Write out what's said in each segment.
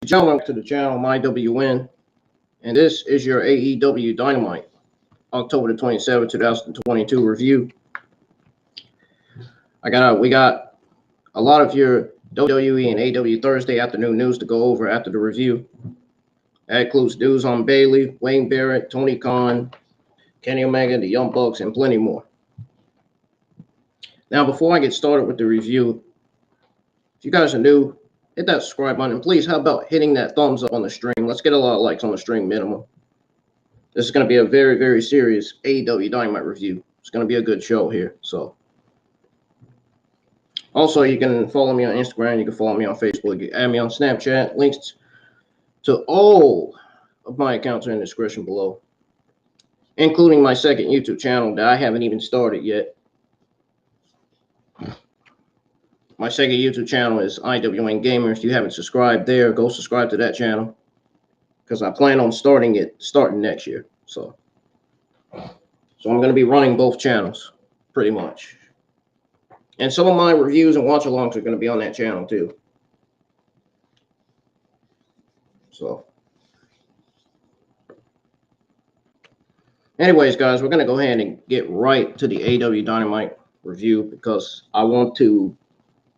Welcome to the channel, IWN, and this is your AEW Dynamite, October the 27th, 2022 review. We got a lot of your WWE and AEW Thursday afternoon news to go over after the review. That includes news on BAYLEY, Wayne Barrett, Tony Khan, Kenny Omega, the Young Bucks, and plenty more. Now, before I get started with the review, if you guys are new, hit that subscribe button. And please, how about hitting that thumbs up on the stream? Let's get a lot of likes on the stream minimum. This is going to be a very, very serious AEW Dynamite review. It's going to be a good show here. So, also, you can follow me on Instagram. You can follow me on Facebook. You can add me on Snapchat. Links to all of my accounts are in the description below, including my second YouTube channel that I haven't even started yet. My second YouTube channel is IWN Gamer. If you haven't subscribed there, go subscribe to that channel because I plan on starting next year. So I'm going to be running both channels pretty much. And some of my reviews and watch-alongs are going to be on that channel too. So anyways, guys, we're going to go ahead and get right to the AEW Dynamite review because I want to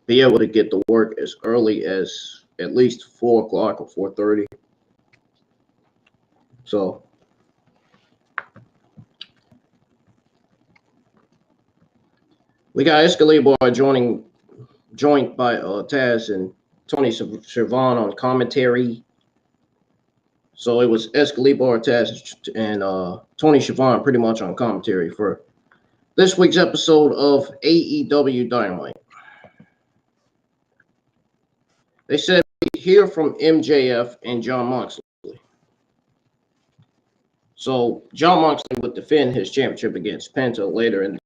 be able to get to work as early as at least 4 o'clock or 4:30. So we got Excalibur joined by Taz and Tony Schiavone on commentary. So it was Excalibur, Taz, and Tony Schiavone pretty much on commentary for this week's episode of AEW Dynamite. They said we hear from MJF and Jon Moxley. So Jon Moxley would defend his championship against Penta later in the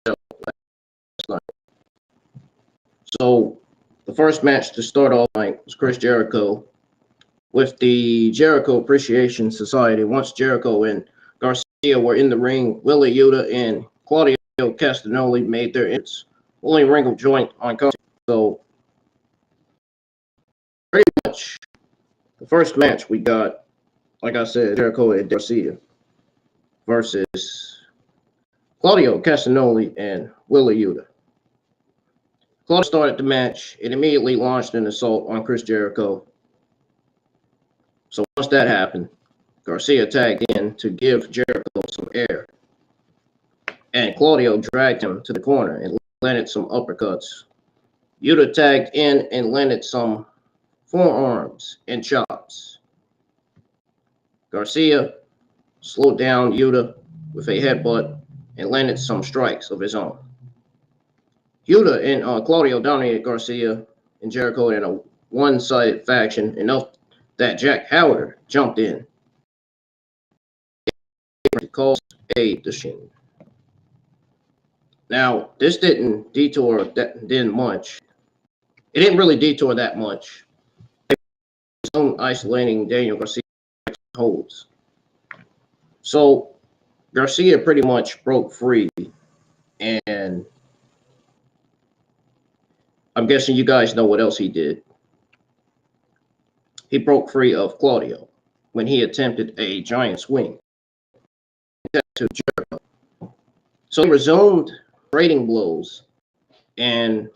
show last night. So the first match to start off night was Chris Jericho with the Jericho Appreciation Society. Once Jericho and Garcia were in the ring, Wheeler Yuta and Claudio Castagnoli made their entrance. Only wrinkle joint on commentary. So pretty much the first match we got, like I said, Jericho and Garcia versus Claudio Castagnoli and Wheeler Yuta. Claudio started the match. It immediately launched an assault on Chris Jericho. So once that happened, Garcia tagged in to give Jericho some air. And Claudio dragged him to the corner and landed some uppercuts. Yuta tagged in and landed some forearms and chops. Garcia slowed down Yuta with a headbutt and landed some strikes of his own. Yuta and Claudio dominated Garcia and Jericho in a one-sided faction enough that Jack Howard jumped in to cause a decision. Now, this didn't detour much. It didn't really detour that much. Isolating Daniel Garcia holds. So Garcia pretty much broke free, and I'm guessing you guys know what else he did. He broke free of Claudio when he attempted a giant swing to Jericho. So he resumed trading blows, and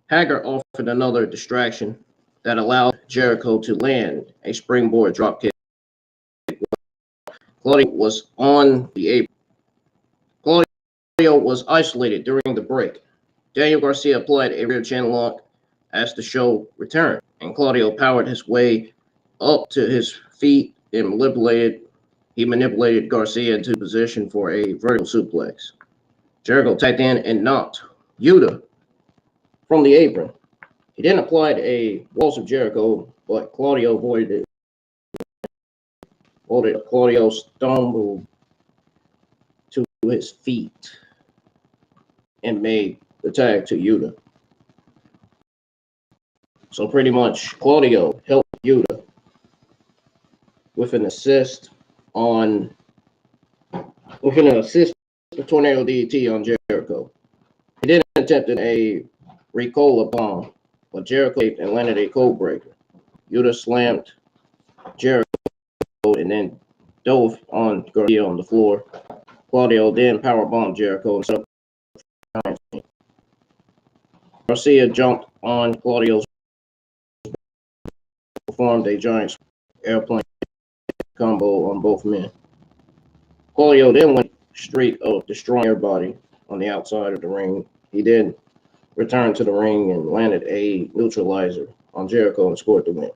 Hager offered another distraction that allowed Jericho to land a springboard dropkick. Claudio was on the apron. Claudio was isolated during the break. Daniel Garcia applied a rear chin lock as the show returned, and Claudio powered his way up to his feet and manipulated Garcia into position for a vertical suplex. Jericho tagged in and knocked Yuta from the apron. He then applied a Walls of Jericho, but Claudio avoided it. Claudio stumbled to his feet and made the tag to Yuta. So pretty much Claudio helped Yuta with an assist to Tornado DDT on Jericho. He then attempted a Ricola bomb, but Jericho and landed a code breaker. Yuta slammed Jericho and then dove on Garcia on the floor. Claudio then powerbombed Jericho and set up. Garcia jumped on Claudio's, performed a giant airplane combo on both men. Claudio then went streak of destroying everybody on the outside of the ring. He then returned to the ring and landed a neutralizer on Jericho and scored the win.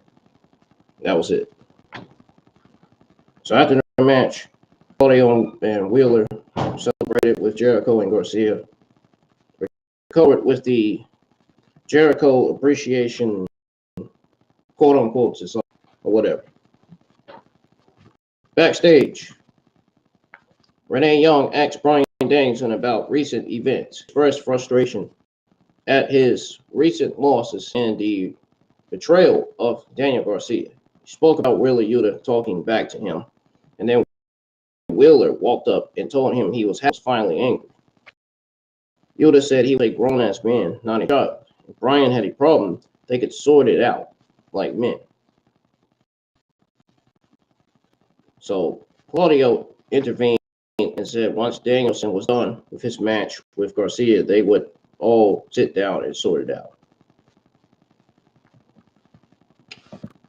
That was it. So after the match, Claudio and Wheeler celebrated with Jericho and Garcia. Recovered with the Jericho appreciation, quote unquote, or whatever. Backstage, Renee Young asked Bryan Danielson about recent events, expressed frustration at his recent losses and the betrayal of Daniel Garcia. He spoke about Wheeler Yuta talking back to him, and then Wheeler walked up and told him he was finally angry. Yuta said he was a grown-ass man, not a child. If Bryan had a problem, they could sort it out like men. So Claudio intervened and said once Danielson was done with his match with Garcia, they would all sit down and sort it out.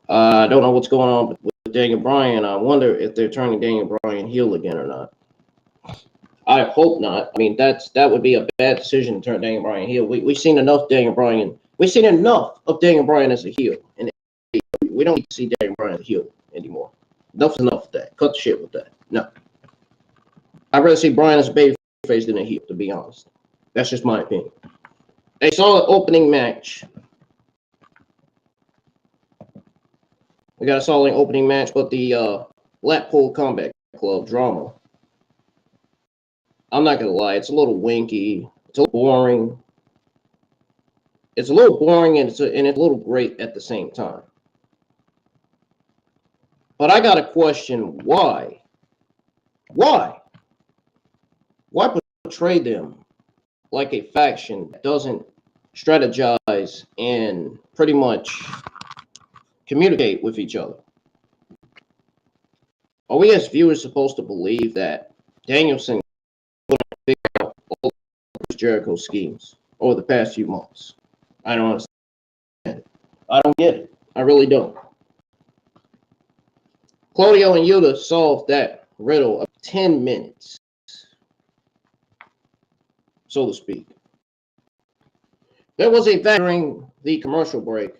I don't know what's going on with Daniel Bryan. I wonder if they're turning Daniel Bryan heel again or not. I hope not. I mean, that would be a bad decision to turn Daniel Bryan heel. We've seen enough Daniel Bryan. We've seen enough of Daniel Bryan as a heel, and we don't need to see Daniel Bryan as a heel anymore. Enough's enough of that. Cut the shit with that. No. I'd rather see Bryan as a babyface than a heel, to be honest. That's just my opinion. A solid opening match. We got a solid opening match, but the Blackpool Combat Club drama, I'm not going to lie, it's a little winky. It's a little boring. It's a little boring and it's a little great at the same time. But I got to question why. Why? Why portray them like a faction that doesn't strategize and pretty much communicate with each other? Are we as viewers supposed to believe that Danielson figured out all of Jericho schemes over the past few months? I don't understand it. I don't get it. I really don't. Claudio and Yuta solved that riddle of 10 minutes, so to speak. There was a fact during the commercial break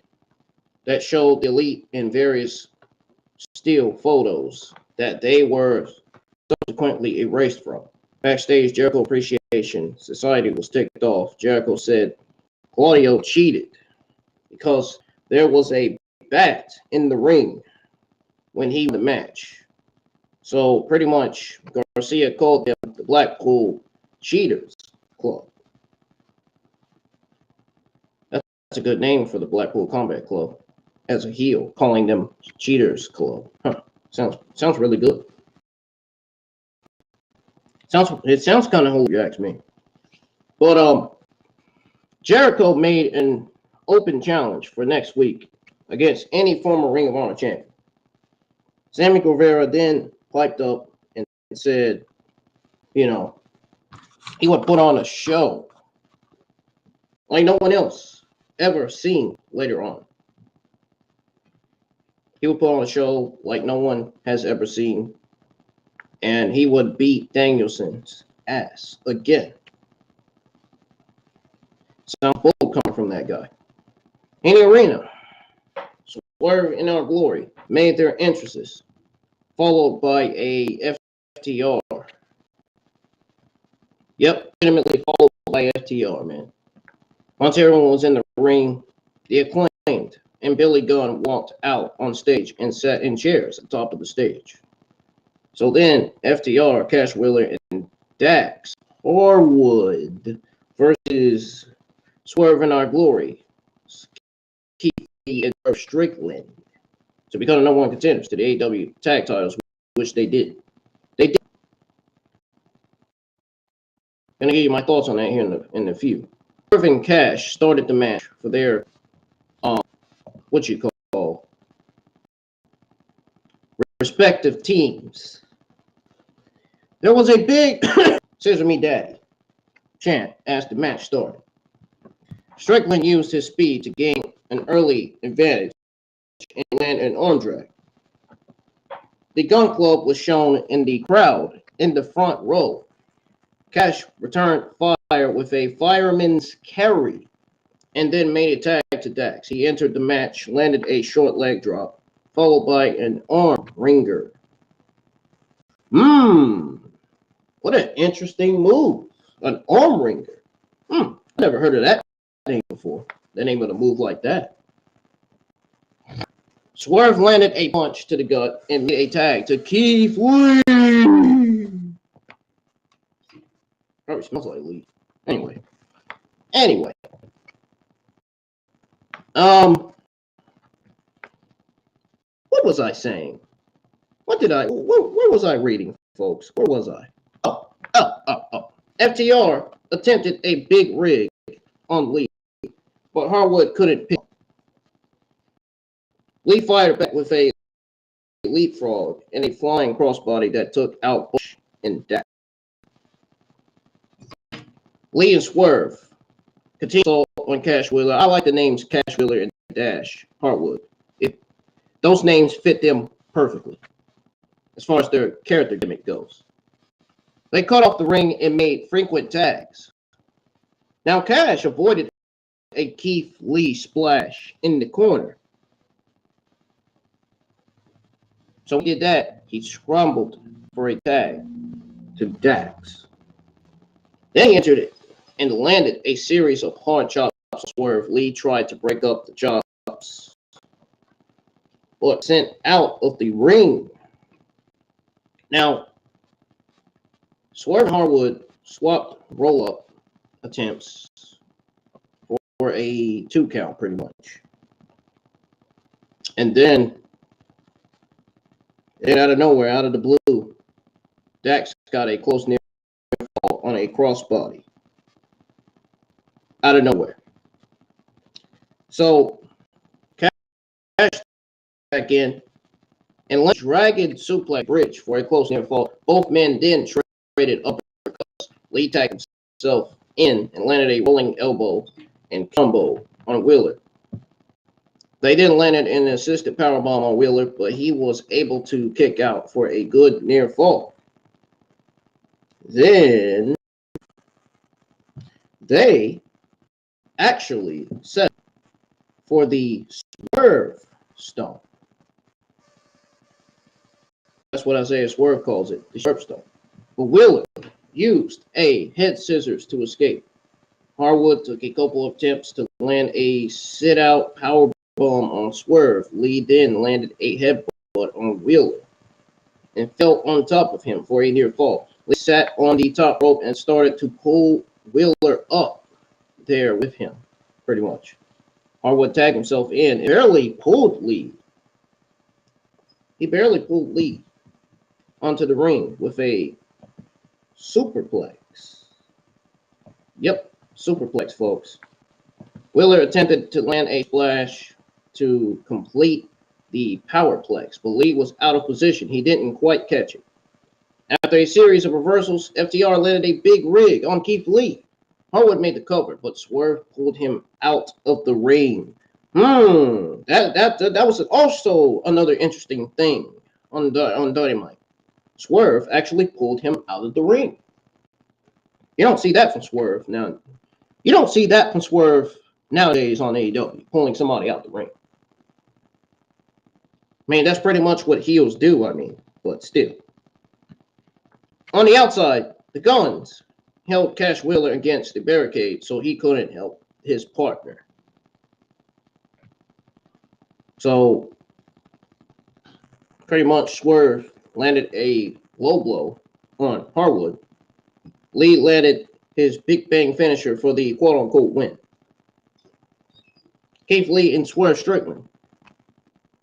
that showed the Elite in various still photos that they were subsequently erased from. Backstage, Jericho Appreciation Society was ticked off. Jericho said Claudio cheated because there was a bat in the ring when he won the match. So pretty much Garcia called them the Blackpool Cheaters Club. That's a good name for the Blackpool Combat Club as a heel, calling them Cheaters Club. Huh. Sounds really good. It sounds kind of holy, if you ask me. But Jericho made an open challenge for next week against any former Ring of Honor champion. Sammy Guevara then piped up and said, you know, he would put on a show like no one else ever seen later on. He would put on a show like no one has ever seen, and he would beat Danielson's ass again. Sound bold coming from that guy. In the arena, Swerve in Our Glory made their entrances, followed by a FTR. Yep, legitimately followed by FTR, man. Once everyone was in the ring, the Acclaimed and Billy Gunn walked out on stage and sat in chairs at the top of the stage. So then FTR, Cash Wheeler, and Dax Harwood versus Swerve in Our Glory, Keith and Strickland, to become the number one contenders to the AEW tag titles, which they did. I'm gonna give you my thoughts on that here in the few. Swerve and Cash started the match for their respective teams. There was a big "Scissor Me Daddy" chant as the match started. Strickland used his speed to gain an early advantage and land an arm drag. The Gun Club was shown in the crowd in the front row. Cash returned fire with a fireman's carry and then made a tag to Dax. He entered the match, landed a short leg drop, followed by an arm wringer. What an interesting move. An arm wringer. I never heard of that name before. The name of a move like that. Swerve landed a punch to the gut and made a tag to Keith Lee. Probably smells like Lee. Anyway. What was I saying? Where was I reading, folks? Where was I? Oh. FTR attempted a big rig on Lee, but Harwood couldn't pick. Lee fired back with a leapfrog and a flying crossbody that took out Bush and Dax. Lee and Swerve continue assault on Cash Wheeler. I like the names Cash Wheeler and Dash Harwood. Those names fit them perfectly as far as their character gimmick goes. They cut off the ring and made frequent tags. Now Cash avoided a Keith Lee splash in the corner. So he did that. He scrambled for a tag to Dax. Then he entered it and landed a series of hard chops. Swerve. Lee tried to break up the chops, but sent out of the ring. Now, Swerve and Harwood swapped roll-up attempts for a 2 count, pretty much. And then, out of nowhere, out of the blue, Dax got a close near fall on a crossbody. Out of nowhere. So, Cash back in and let dragged suplex bridge for a close near fall. Both men then traded uppercuts. Lee tagged himself in and landed a rolling elbow and combo on Wheeler. They then landed an assisted powerbomb on Wheeler, but he was able to kick out for a good near fall. Then they actually set for the Swerve Stomp. That's what Isaiah Swerve calls it, the Swerve Stomp. But Wheeler used a head scissors to escape. Harwood took a couple of attempts to land a sit-out power bomb on Swerve. Lee then landed a headbutt on Wheeler and fell on top of him for a near fall. Lee sat on the top rope and started to pull Wheeler up there with him, pretty much. Harwood tagged himself in and barely pulled Lee. He barely pulled Lee onto the ring with a superplex. Yep, superplex, folks. Wheeler attempted to land a splash to complete the powerplex, but Lee was out of position. He didn't quite catch it. After a series of reversals, FTR landed a big rig on Keith Lee. Harwood made the cover, but Swerve pulled him out of the ring. That was also another interesting thing on Dynamite. Swerve actually pulled him out of the ring. You don't see that from Swerve now. You don't see that from Swerve nowadays on AEW, pulling somebody out the ring. I mean, that's pretty much what heels do, but still. On the outside, the Guns held Cash Wheeler against the barricade so he couldn't help his partner. So, pretty much Swerve landed a low blow on Harwood. Lee landed his Big Bang finisher for the quote-unquote win. Keith Lee and Swerve Strickland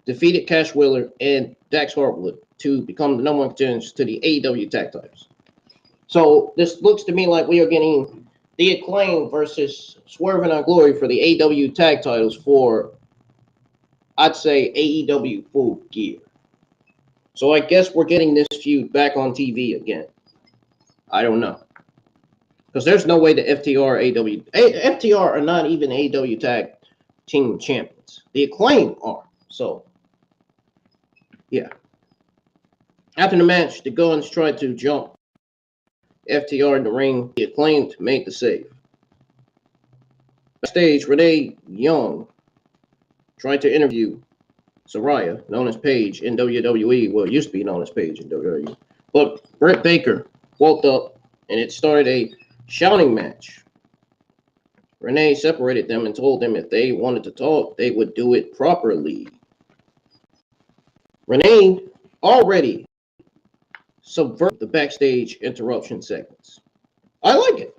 defeated Cash Wheeler and Dax Harwood to become the number 1 contenders to the AEW tag titles. So this looks to me like we are getting the Acclaim versus Swerve and Our Glory for the AEW tag titles for, I'd say, AEW Full Gear. So I guess we're getting this feud back on TV again. I don't know. Because there's no way the FTR are not even AEW Tag Team Champions. The Acclaim are. So, yeah. After the match, the Guns tried to jump FTR in the ring. The Acclaimed made the save. Backstage, Renee Young tried to interview Saraya, known as Paige in WWE. Well, it used to be known as Paige in WWE. But Britt Baker walked up, and it started a shouting match. Renee separated them and told them if they wanted to talk, they would do it properly. Renee already subverted the backstage interruption segments. I like it.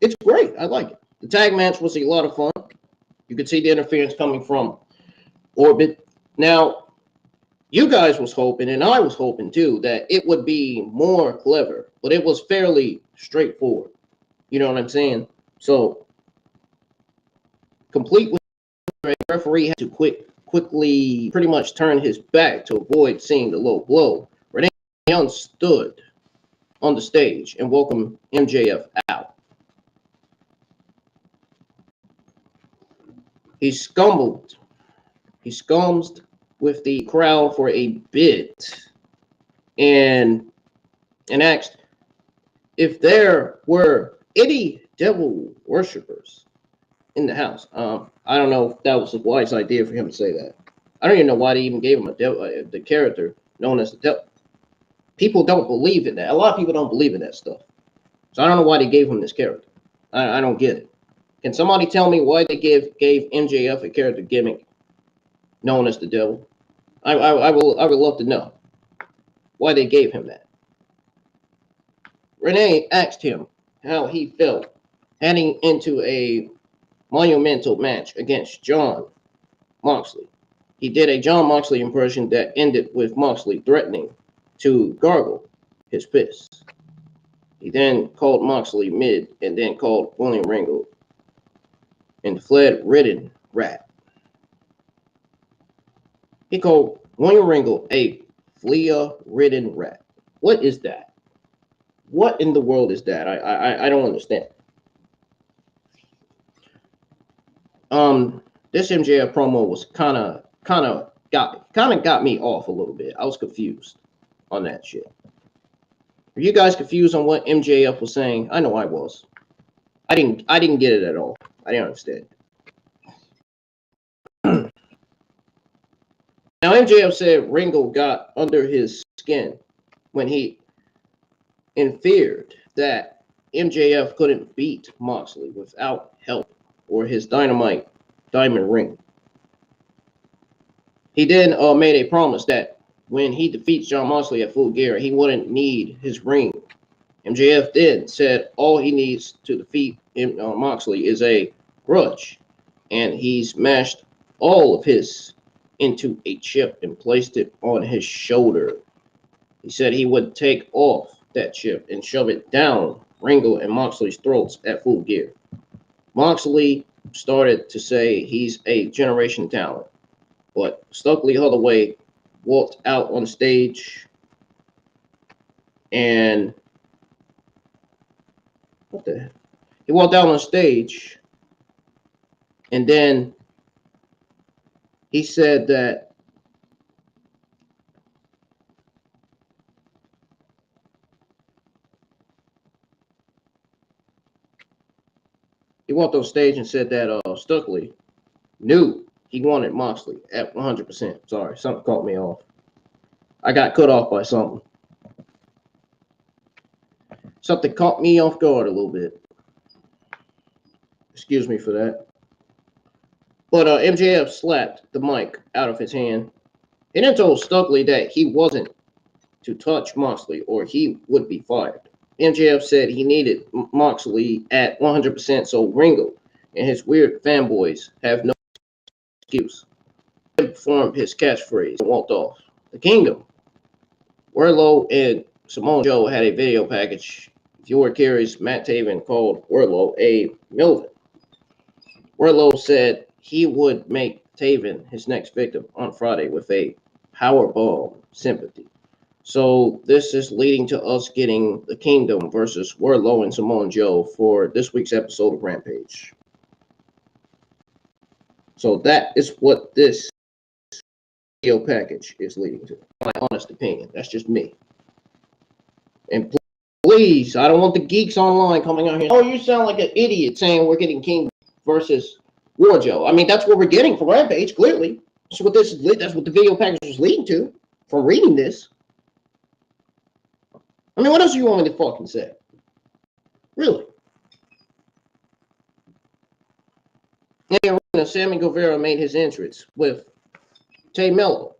It's great. I like it. The tag match was a lot of fun. You could see the interference coming from Orbit. Now, you guys was hoping, and I was hoping too, that it would be more clever, but it was fairly straightforward. You know what I'm saying? So, complete with the referee had to quickly pretty much turn his back to avoid seeing the low blow. Renee Young stood on the stage and welcomed MJF out. He scummed with the crowd for a bit and asked if there were any devil worshippers in the house. I don't know if that was a wise idea for him to say that. I don't even know why they even gave him the character known as the devil. People don't believe in that. A lot of people don't believe in that stuff. So I don't know why they gave him this character. I don't get it. Can somebody tell me why they gave MJF a character gimmick known as the devil? I would love to know why they gave him that. Renee asked him how he felt heading into a monumental match against Jon Moxley. He did a Jon Moxley impression that ended with Moxley threatening to gargle his fist. He then called Moxley mid and then called William Regal and fled-ridden rat. He called William Regal a flea-ridden rat. What is that? What in the world is that? I don't understand. This MJF promo was kind of got me off a little bit. I was confused on that shit. Were you guys confused on what MJF was saying? I know I was. I didn't get it at all. I didn't understand. Now MJF said Ringo got under his skin when he inferred that MJF couldn't beat Moxley without help or his Dynamite diamond ring. He then made a promise that when he defeats Jon Moxley at Full Gear, he wouldn't need his ring. MJF then said all he needs to defeat Moxley is a grudge, and he smashed all of his into a chip and placed it on his shoulder. He said he would take off that chip and shove it down Ringo and Moxley's throats at Full Gear. Moxley started to say he's a generation talent, but Stokely Holloway walked out on stage and he walked out on stage and then he said that Stokely knew he wanted Moxley at 100%. Sorry, something caught me off. I got cut off by something. Something caught me off guard a little bit. Excuse me for that. But MJF slapped the mic out of his hand and then told Stokely that he wasn't to touch Moxley or he would be fired. MJF said he needed Moxley at 100%, so Ringo and his weird fanboys have no excuse. He performed his catchphrase and walked off. The Kingdom, Wardlow and Samoa Joe had a video package. Viewer carries Matt Taven called Wardlow a Milvin. Wardlow said he would make Taven his next victim on Friday with a Powerbomb Sympathy. So this is leading to us getting the Kingdom versus Wardlow and Samoa Joe for this week's episode of Rampage. So that is what this video package is leading to. My honest opinion. That's just me. And please, I don't want the geeks online coming out here. Oh, you sound like an idiot saying we're getting King versus Wardlow. I mean, that's what we're getting from Rampage, clearly. That's what the video package is leading to from reading this. I mean, what else do you want me to fucking say? Really? In the arena, Sammy Guevara made his entrance with Tay Mello.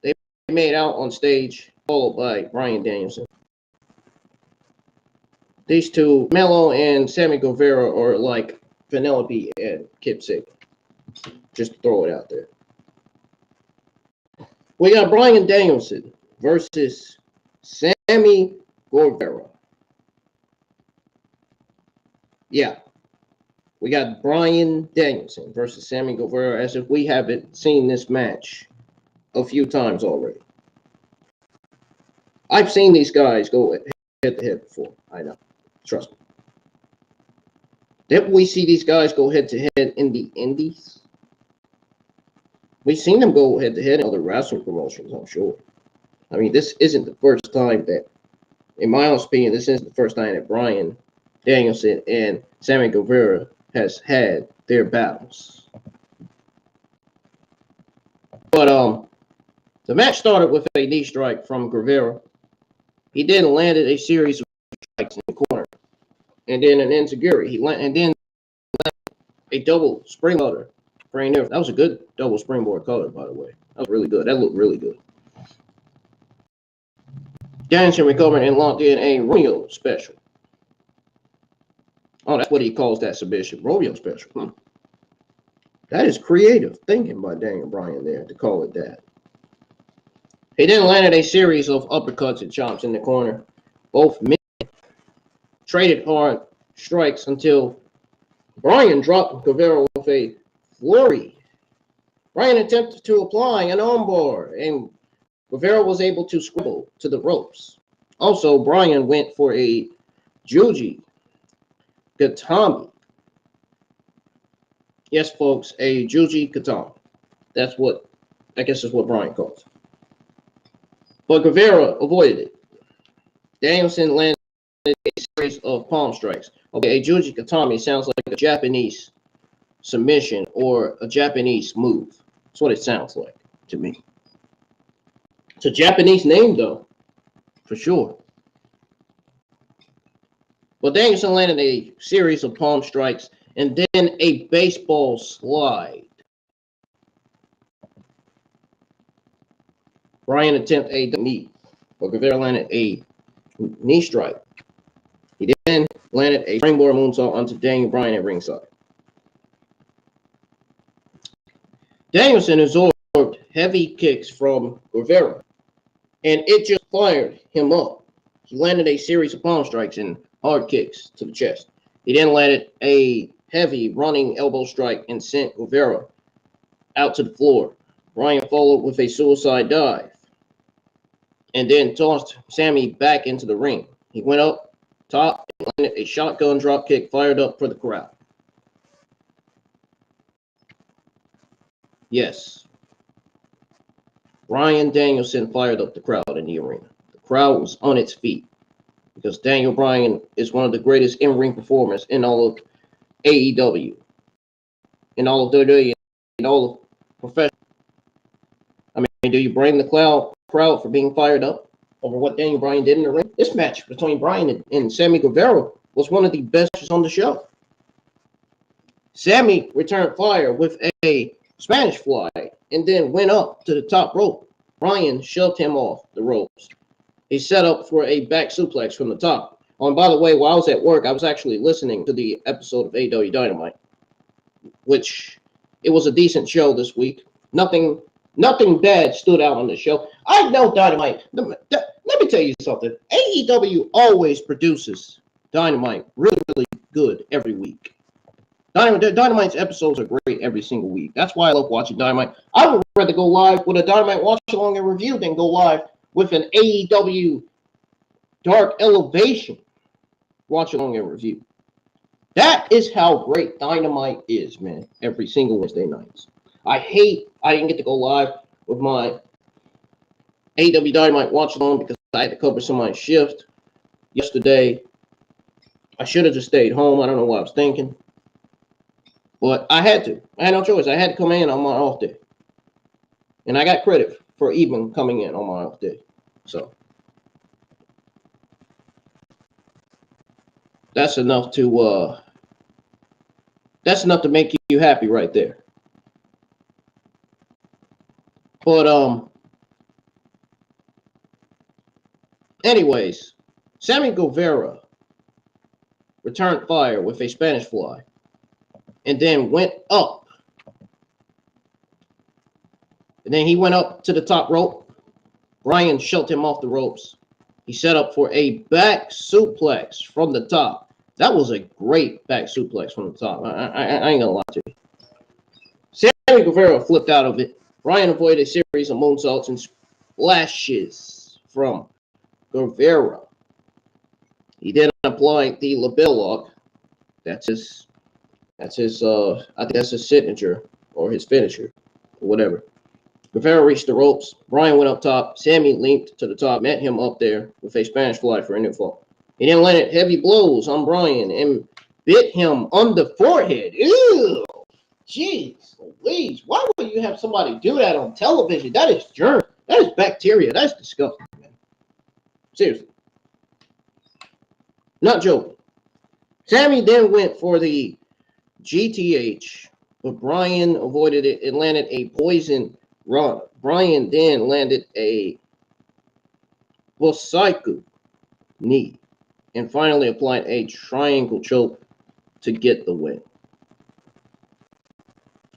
They made out on stage, followed by Bryan Danielson. These two, Mello and Sammy Guevara, are like Penelope and Kip Sabian. Just to throw it out there. We got Bryan Danielson versus Sammy Guevara. Yeah. We got Bryan Danielson versus Sammy Guevara, as if we haven't seen this match a few times already. I've seen these guys go head to head before. I know. Trust me. Didn't we see these guys go head to head in the Indies? We've seen them go head to head in other wrestling promotions, I'm sure. I mean, this isn't the first time that, in my own opinion, this isn't the first time that Bryan Danielson and Sammy Guevara has had their battles. But the match started with a knee strike from Guevara. He then landed a series of strikes in the corner, and then an enziguri. And then a double springboard. That was a good double springboard color, by the way. That was really good. That looked really good. Danielson recovered and locked in a Romeo special. Oh, that's what he calls that submission. Romeo special. That is creative thinking by Daniel Bryan there to call it that. He then landed a series of uppercuts and chops in the corner. Both men traded hard strikes until Bryan dropped Guevara with a flurry. Bryan attempted to apply an armbar, and Guevara was able to scribble to the ropes. Also, Bryan went for a Juji Gatami. Yes, folks, a Juji Gatami. That's what, I guess is what Bryan calls it. But Guevara avoided it. Danielson landed a series of palm strikes. Okay, a Juji Gatami sounds like a Japanese submission or a Japanese move. That's what it sounds like to me. It's a Japanese name, though, for sure. But Danielson landed a series of palm strikes and then a baseball slide. Bryan attempted a knee, but Guevara landed a knee strike. He then landed a springboard moonsault onto Daniel Bryan at ringside. Danielson absorbed heavy kicks from Guevara, and it just fired him up. He landed a series of palm strikes and hard kicks to the chest. He then landed a heavy running elbow strike and sent Guevara out to the floor. Bryan followed with a suicide dive and then tossed Sammy back into the ring. He went up top and landed a shotgun drop kick fired up for the crowd. Yes. Bryan Danielson fired up the crowd in the arena. The crowd was on its feet because Daniel Bryan is one of the greatest in-ring performers in all of AEW, in all of WWE, in all of professional. I mean, do you blame the crowd for being fired up over what Daniel Bryan did in the ring? This match between Bryan and Sammy Guevara was one of the best on the show. Sammy returned fire with a Spanish fly and then went up to the top rope. Bryan shoved him off the ropes. He set up for a back suplex from the top. Oh, and by the way, while I was at work, I was actually listening to the episode of AEW Dynamite, which it was a decent show this week. Nothing bad stood out on the show. I know Dynamite. Let me tell you something. AEW always produces Dynamite really, really good every week. Dynamite's episodes are great every single week. That's why I love watching Dynamite. I would rather go live with a Dynamite watch along and review than go live with an AEW Dark Elevation watch along and review. That is how great Dynamite is, man. Every single Wednesday nights. I didn't get to go live with my AEW Dynamite watch along because I had to cover somebody's shift yesterday. I should have just stayed home. I don't know what I was thinking. But I had to. I had no choice. I had to come in on my off day. And I got credit for even coming in on my off day. So that's enough to make you happy right there. But anyways, Sammy Guevara returned fire with a Spanish fly and then went up. And then he went up to the top rope. Bryan shoved him off the ropes. He set up for a back suplex from the top. That was a great back suplex from the top. I ain't gonna lie to you. Sammy Guevara flipped out of it. Bryan avoided a series of moonsaults and splashes from Guevara. He then applied the label lock. That's his I think that's his signature or his finisher or whatever. Guevara reached the ropes. Bryan went up top. Sammy leaped to the top, met him up there with a Spanish fly for a new fall. He then landed heavy blows on Bryan and bit him on the forehead. Ew! Jeez Louise. Why would you have somebody do that on television? That is germ. That is bacteria. That's disgusting, man. Seriously. Not joking. Sammy then went for the GTH, but Bryan avoided it and landed a poison run. Bryan then landed a Bosaiku knee and finally applied a triangle choke to get the win.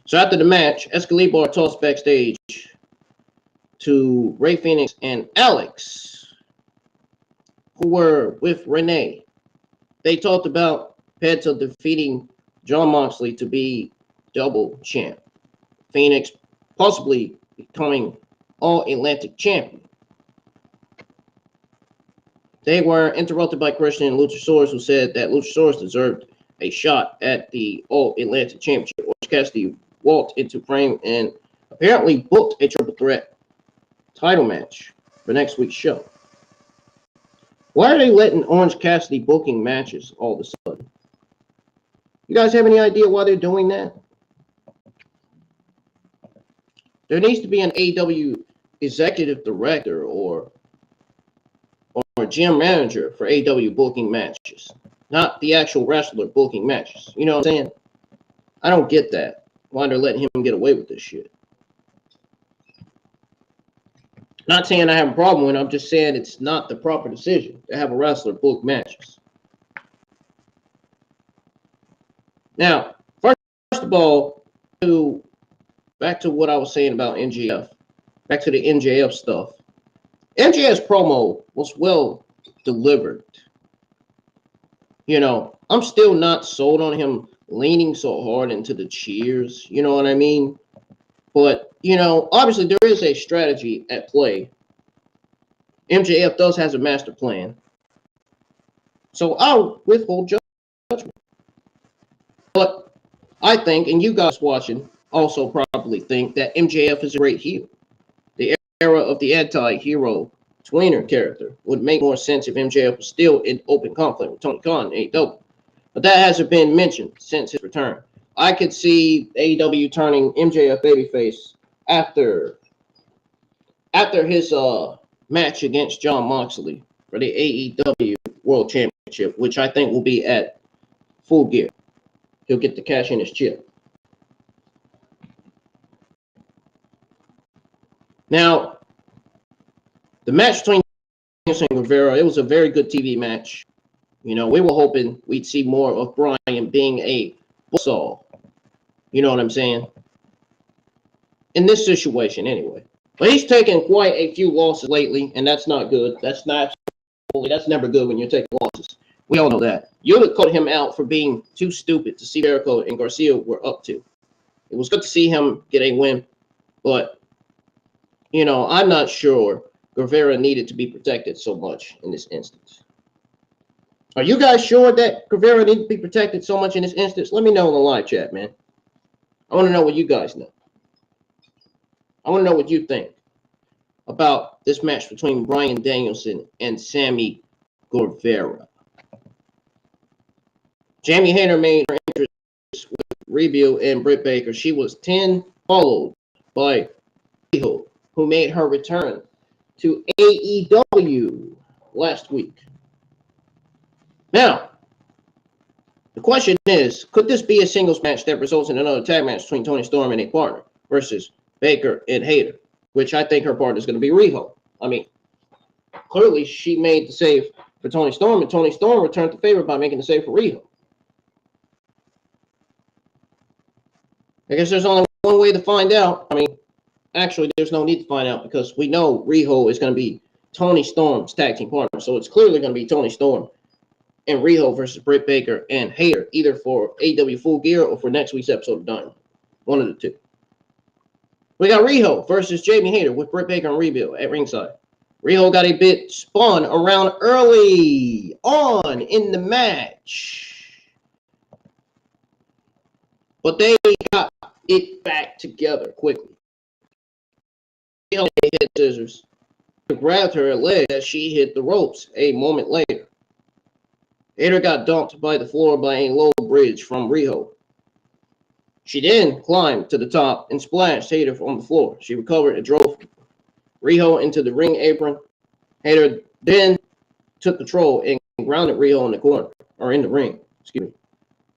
So after the match, Excalibur tossed backstage to Rey Fenix and Alex, who were with Renee. They talked about Penta defeating Jon Moxley to be double champ. Fenix possibly becoming All-Atlantic champion. They were interrupted by Christian and Luchasaurus, who said that Luchasaurus deserved a shot at the All-Atlantic championship. Orange Cassidy walked into frame and apparently booked a triple threat title match for next week's show. Why are they letting Orange Cassidy booking matches all of a sudden? You guys have any idea why they're doing that? There needs to be an AEW executive director or gym manager for AEW booking matches, not the actual wrestler booking matches. You know what I'm saying? I don't get that. Why they're letting him get away with this shit. Not saying I have a problem with it. I'm just saying it's not the proper decision to have a wrestler book matches. Now, first of all, back to what I was saying about MJF. Back to the MJF stuff. MJF's promo was well delivered. You know, I'm still not sold on him leaning so hard into the cheers. You know what I mean? But, you know, obviously there is a strategy at play. MJF does has a master plan. So I'll withhold judgment. But I think, and you guys watching also probably think, that MJF is a great heel. The era of the anti-hero tweener character would make more sense if MJF was still in open conflict with Tony Khan in AEW. But that hasn't been mentioned since his return. I could see AEW turning MJF babyface after his match against Jon Moxley for the AEW World Championship, which I think will be at Full Gear. He'll get to cash in his chip. Now, the match between Danielson and Guevara, it was a very good TV match. You know, we were hoping we'd see more of Bryan being a buzzsaw. You know what I'm saying? In this situation, anyway. But he's taken quite a few losses lately, and that's not good. That's never good when you're taking losses. We all know that. Yuta called him out for being too stupid to see Jericho and Garcia were up to. It was good to see him get a win, but, you know, I'm not sure Guevara needed to be protected so much in this instance. Are you guys sure that Guevara needed to be protected so much in this instance? Let me know in the live chat, man. I want to know what you guys know. I want to know what you think about this match between Bryan Danielson and Sammy Guevara. Jamie Hayter made her entrance with Riho and Britt Baker. She was 10, followed by Riho, who made her return to AEW last week. Now, the question is, could this be a singles match that results in another tag match between Toni Storm and a partner versus Baker and Hayter, which I think her partner is going to be Riho? I mean, clearly she made the save for Toni Storm, and Toni Storm returned the favor by making the save for Riho. I guess there's only one way to find out. I mean, actually, there's no need to find out because we know Riho is going to be Toni Storm's tag team partner. So it's clearly going to be Toni Storm and Riho versus Britt Baker and Hayter, either for AEW Full Gear or for next week's episode of Dynamite. One of the two. We got Riho versus Jamie Hayter with Britt Baker and Riho at ringside. Riho got a bit spun around early on in the match, but they got it back together quickly. Riho hit scissors, grabbed her leg as she hit the ropes a moment later. Hayter got dumped by the floor by a low bridge from Riho. She then climbed to the top and splashed Hayter on the floor. She recovered and drove Riho into the ring apron. Hayter then took control and grounded Riho in the corner, or in the ring, excuse me.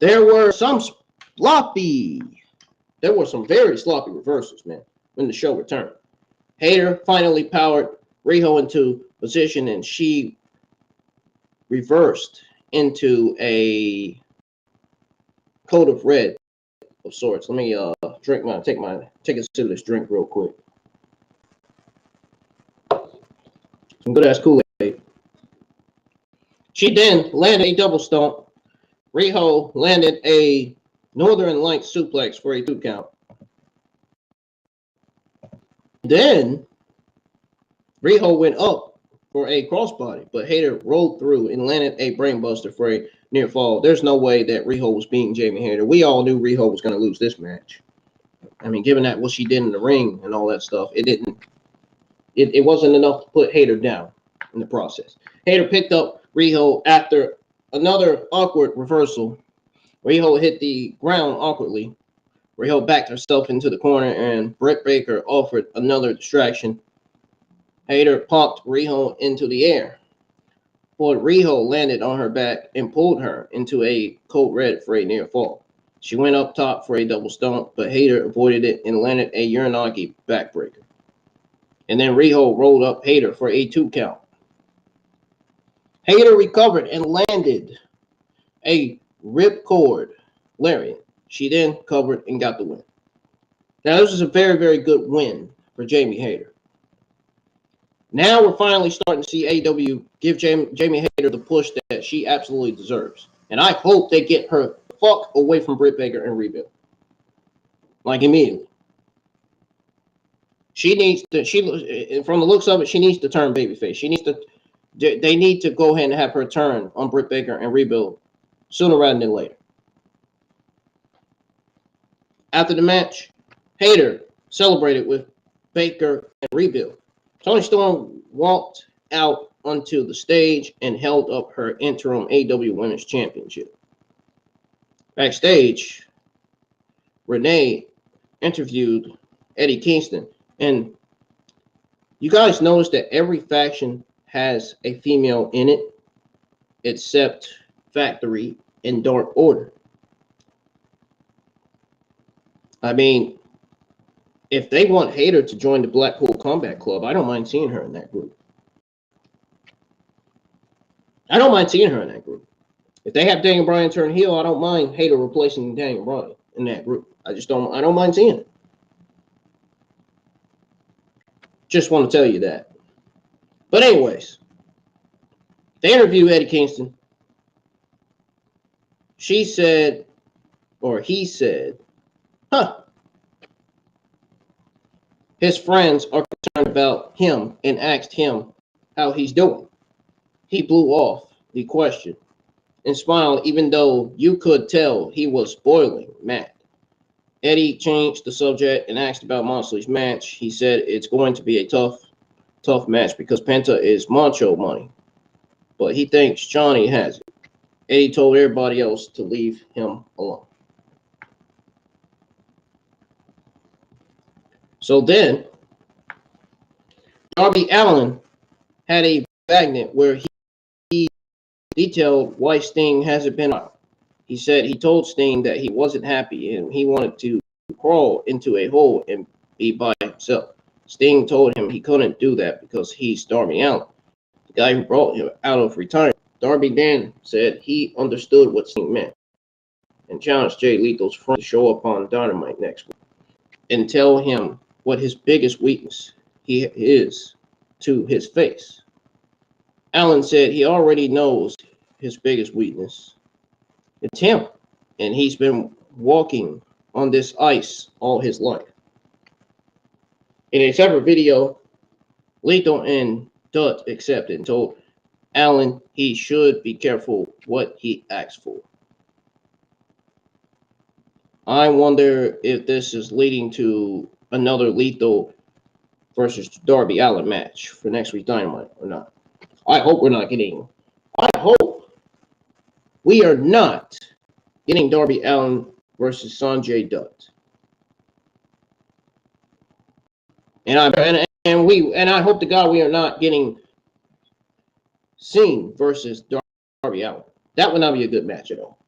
There were some very sloppy reversals, man, when the show returned. Hayter finally powered Riho into position, and she reversed into a coat of red of sorts. Let me take a sip of this drink real quick. Some good ass Kool-Aid. She then landed a double stomp. Riho landed a Northern Lights suplex for a 2 count. Then Riho went up for a crossbody, but Hayter rolled through and landed a brainbuster for a near fall. There's no way that Riho was beating Jamie Hayter. We all knew Riho was going to lose this match. I mean, given that what she did in the ring and all that stuff, it wasn't enough to put Hayter down in the process. Hayter picked up Riho after another awkward reversal. Riho hit the ground awkwardly. Riho backed herself into the corner, and Britt Baker offered another distraction. Hayter popped Riho into the air, but Riho landed on her back and pulled her into a code red for a near fall. She went up top for a double stomp, but Hayter avoided it and landed a Uranagi backbreaker. And then Riho rolled up Hayter for a 2 count. Hayter recovered and landed a ripcord lariat. She then covered and got the win. Now, this is a very, very good win for Jamie Hayter. Now we're finally starting to see AEW give Jamie Hayter the push that she absolutely deserves. And I hope they get her the fuck away from Britt Baker and Riho. Like, immediately. She needs to, from the looks of it, she needs to turn babyface. They need to go ahead and have her turn on Britt Baker and Riho sooner rather than later. After the match, Hayter celebrated with Baker and Riho. Toni Storm walked out onto the stage and held up her interim AEW Women's Championship. Backstage, Renee interviewed Eddie Kingston. And you guys notice that every faction has a female in it, except Factory and Dark Order. I mean, if they want Hayter to join the Blackpool Combat Club, I don't mind seeing her in that group. If they have Daniel Bryan turn heel, I don't mind Hayter replacing Daniel Bryan in that group. I don't mind seeing it. Just want to tell you that. But anyways, they interviewed Eddie Kingston. she said, or he said, his friends are concerned about him and asked him how he's doing. He blew off the question and smiled, even though you could tell he was boiling mad. Eddie changed the subject and asked about Moxley's match. He said it's going to be a tough match because Penta is macho money, but he thinks Johnny has it. Eddie told everybody else to leave him alone. So then, Darby Allen had a segment where he detailed why Sting hasn't been out. He said he told Sting that he wasn't happy and he wanted to crawl into a hole and be by himself. Sting told him he couldn't do that because he's Darby Allen, the guy who brought him out of retirement. Darby then said he understood what Sting meant and challenged Jay Lethal's friend to show up on Dynamite next week and tell him what his biggest weakness he is to his face. Allen said he already knows his biggest weakness. It's him, and he's been walking on this ice all his life. In a separate video, Lethal and Dutt accepted and told Allen he should be careful what he asks for. I wonder if this is leading to another Lethal versus Darby Allen match for next week's Dynamite or not. I hope we are not getting Darby Allen versus Sanjay Dutt. And I hope to God we are not getting Singh versus Darby Allen. That would not be a good match at all.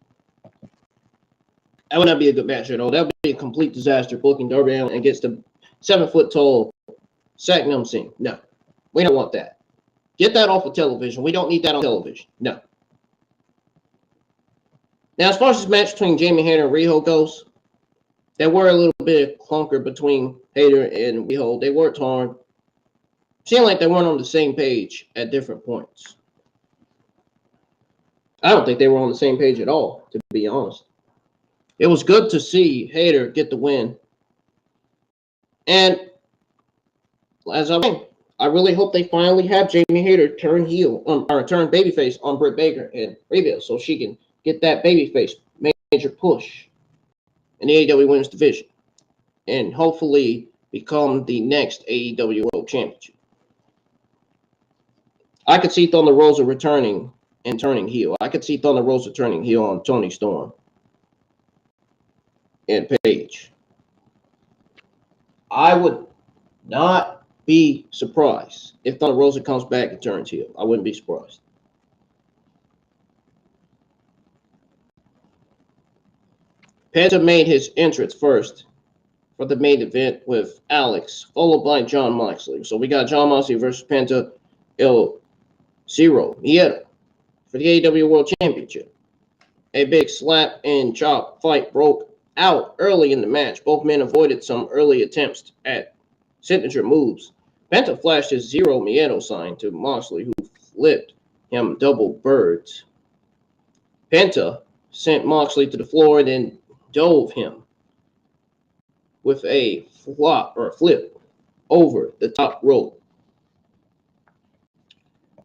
That would not be a good match at all. That would be a complete disaster booking Darby Allen against the 7-foot-tall Satnam Singh. No, we don't want that. Get that off of television. We don't need that on television. No. Now, as far as this match between Jamie Hayter and Riho goes, there were a little bit of clunker between Hayter and Riho. They worked hard. Seemed like they weren't on the same page at different points. I don't think they were on the same page at all, to be honest. It was good to see Hayter get the win. And as I mean, I really hope they finally have Jamie Hayter turn heel or turn babyface on Britt Baker and Riho so she can get that babyface major push in the AEW Women's Division and hopefully become the next AEW World Championship. I could see Thunder Rosa returning and turning heel. I could see Thunder Rosa turning heel on Toni Storm and Paige. I would not be surprised if Thunder Rosa comes back and turns heel. I wouldn't be surprised. Penta made his entrance first for the main event with Alex, followed by Jon Moxley. So we got Jon Moxley versus Penta El Zero Miedo for the AEW World Championship. A big slap and chop fight broke out early in the match. Both men avoided some early attempts at signature moves. Penta flashed his Zero Miedo sign to Moxley, who flipped him double birds. Penta sent Moxley to the floor and then dove him with a flip over the top rope.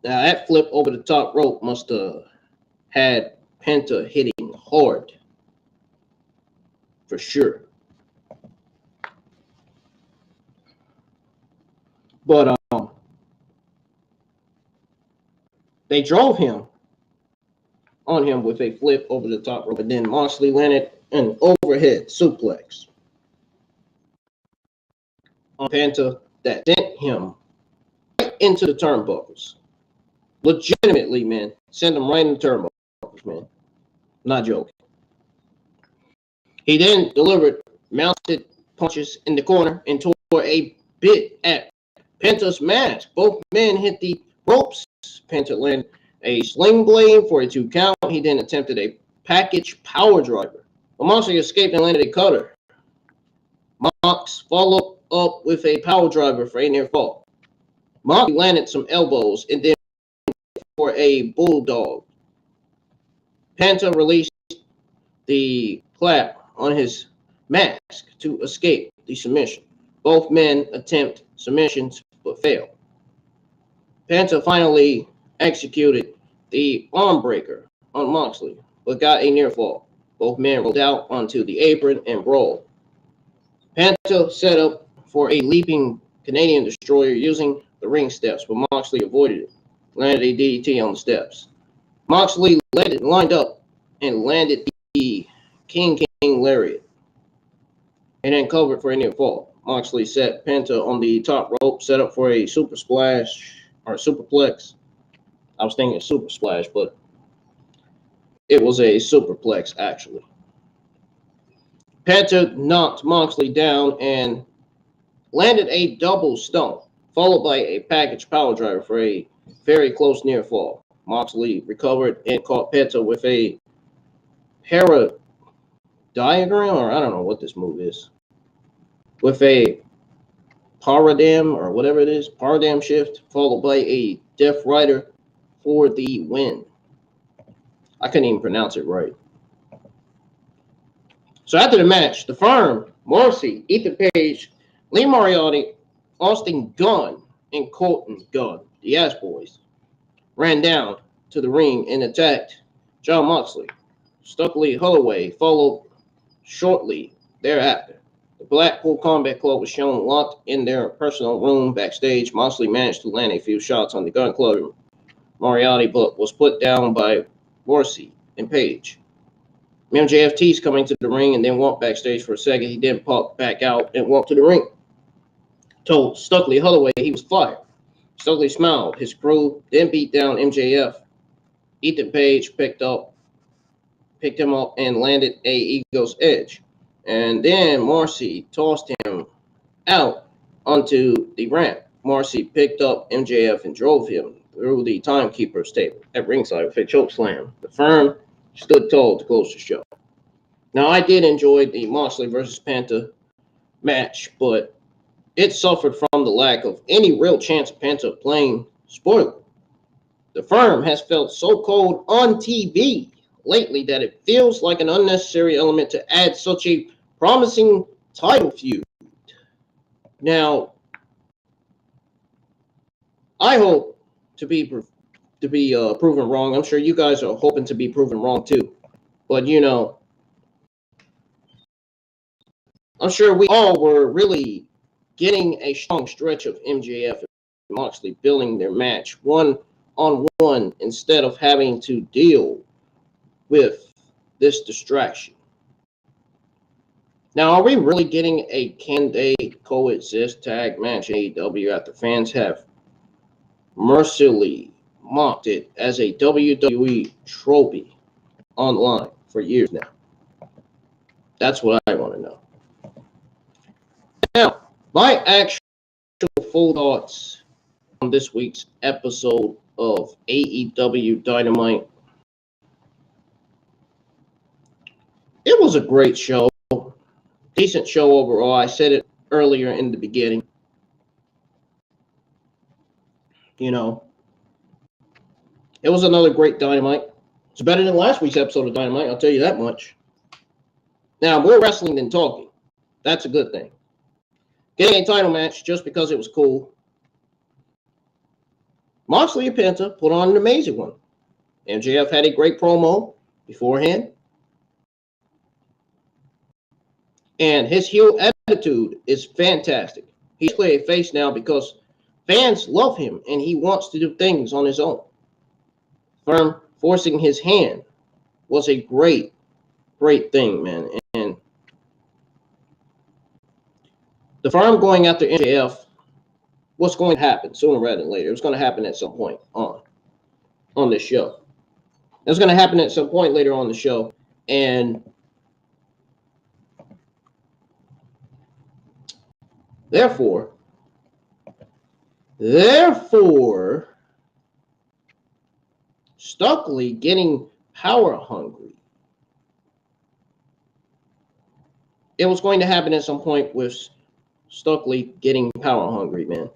Now that flip over the top rope must have had Penta hitting hard for sure. But they drove him on him with a flip over the top rope, and then Moxley landed an overhead suplex on Penta that sent him right into the turnbuckles. Legitimately, man, sent him right into the turnbuckles, man. Not joking. He then delivered mounted punches in the corner and tore a bit at Penta's mask. Both men hit the ropes. Penta landed a sling blade for a 2 count. He then attempted a package power driver. But Moxley escaped and landed a cutter. Mox followed up with a power driver for a near fall. Moxley landed some elbows and then for a bulldog. Penta released the clap on his mask to escape the submission. Both men attempt submissions but fail. Penta finally executed the arm breaker on Moxley but got a near fall. Both men rolled out onto the apron and brawled. Penta set up for a leaping Canadian destroyer using the ring steps, but Moxley avoided it. Landed a DDT on the steps. Moxley lined up and landed the King Lariat and then covered for a near fall. Moxley set Penta on the top rope, set up for a super splash or superplex. I was thinking super splash, but it was a superplex actually. Penta knocked Moxley down and landed a double stomp, followed by a package power driver for a very close near fall. Moxley recovered and caught Penta with a paradiagram, or I don't know what this move is, with a paradigm or whatever it is, paradigm shift, followed by a Death Rider for the win. I couldn't even pronounce it right. So after the match, the Firm, Morrissey, Ethan Page, Lee Moriarty, Austin Gunn, and Colton Gunn, the Ass Boys, ran down to the ring and attacked Jon Moxley. Stokely Holloway followed shortly thereafter. The Blackpool Combat Club was shown locked in their personal room backstage. Moxley managed to land a few shots on the Gun Club Moriarty, but was put down by Morrissey and Page. MJF teased coming to the ring and then walked backstage for a second. He then popped back out and walked to the ring. Told Stokely Holloway he was fired. Stokely smiled. His crew then beat down MJF. Ethan Page picked him up and landed a Ego's Edge. And then Morrissey tossed him out onto the ramp. Morrissey picked up MJF and drove him through the timekeeper's table at ringside with a choke slam. The Firm stood tall to close the show. Now, I did enjoy the Moxley versus Penta match, but it suffered from the lack of any real chance of Penta playing spoiler. The Firm has felt so cold on TV lately that it feels like an unnecessary element to add such a promising title feud. Now, I hope to be proven wrong. I'm sure you guys are hoping to be proven wrong too. But, you know, I'm sure we all were really getting a strong stretch of MJF and Moxley building their match one-on-one instead of having to deal with this distraction. Now, are we really getting a can they coexist tag match in AEW after fans have mercilessly mocked it as a WWE trophy online for years now? That's what I want to know. Now, my actual full thoughts on this week's episode of AEW Dynamite. It was a great show. Decent show overall. I said it earlier in the beginning. You know, it was another great Dynamite. It's better than last week's episode of Dynamite, I'll tell you that much. Now, more wrestling than talking. That's a good thing. Getting a title match just because it was cool. Moxley and Penta put on an amazing one. MJF had a great promo beforehand. And his heel attitude is fantastic. He's playing a face now because fans love him and he wants to do things on his own. Firm forcing his hand was a great thing, man. And the Firm going after MJF was going to happen sooner rather than later. It was going to happen at some point on this show. It was going to happen at some point later on the show. And Therefore, Stokely getting power hungry. It was going to happen at some point with Stokely getting power hungry, man.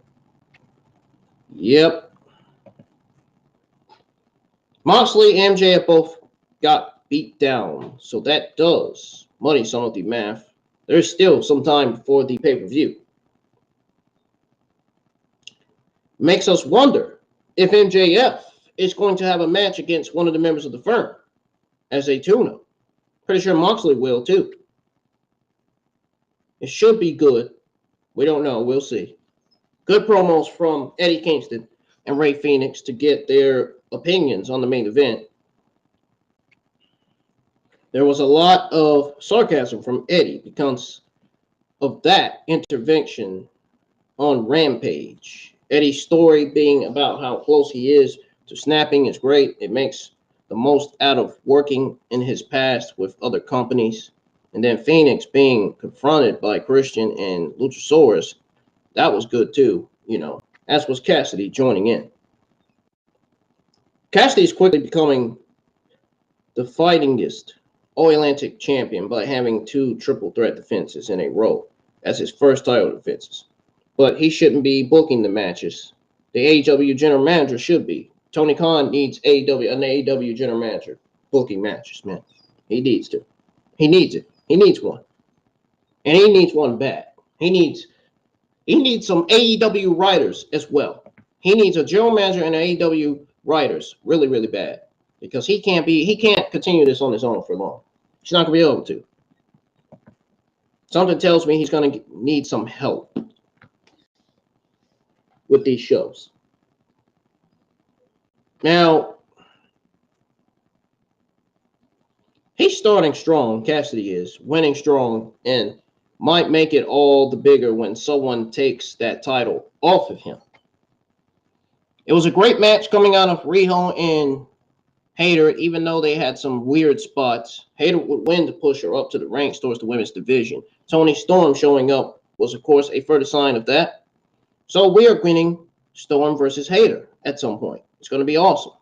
Yep. Moxley and MJF both got beat down. So that does muddy some of the math. There's still some time before the pay-per-view. Makes us wonder if MJF is going to have a match against one of the members of the firm as a tune-up. Pretty sure Moxley will too. It should be good. We don't know. We'll see. Good promos from Eddie Kingston and Rey Fenix to get their opinions on the main event. There was a lot of sarcasm from Eddie because of that intervention on Rampage. Eddie's story being about how close he is to snapping is great. It makes the most out of working in his past with other companies. And then Phoenix being confronted by Christian and Luchasaurus, that was good too, you know, as was Cassidy joining in. Cassidy is quickly becoming the fightingest All-Atlantic champion by having 2 triple threat defenses in a row as his first title defenses. But he shouldn't be booking the matches. The AEW general manager should be. Tony Khan needs an AEW general manager booking matches, man. He needs to. He needs it. He needs one. And he needs one bad. He needs some AEW writers as well. He needs a general manager and AEW writers really, really bad. Because he can't continue this on his own for long. He's not gonna be able to. Something tells me he's gonna need some help with these shows. Now, he's starting strong, Cassidy is, winning strong, and might make it all the bigger when someone takes that title off of him. It was a great match coming out of Riho and Hayter, even though they had some weird spots. Hayter would win to push her up to the ranks towards the women's division. Toni Storm showing up was, of course, a further sign of that. So we are winning Storm versus Hayter at some point. It's going to be awesome.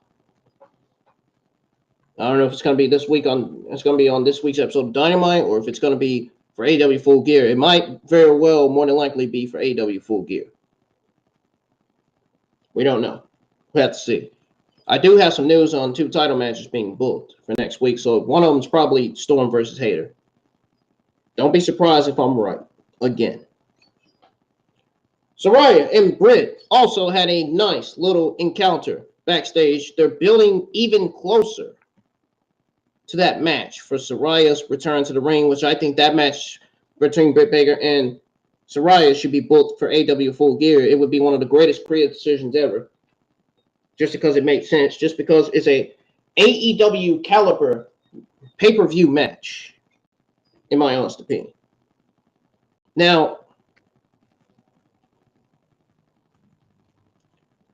I don't know if it's going to be this week on this week's episode of Dynamite, or if it's going to be for AEW Full Gear. It might very well, more than likely, be for AEW Full Gear. We don't know. We'll have to see. I do have some news on 2 title matches being booked for next week, so one of them is probably Storm versus Hayter. Don't be surprised if I'm right again. Saraya and Britt also had a nice little encounter backstage. They're building even closer to that match for Saraya's return to the ring, which I think that match between Britt Baker and Saraya should be booked for AEW Full Gear. It would be one of the greatest creative decisions ever. Just because it makes sense, just because it's a AEW caliber pay-per-view match, in my honest opinion. Now,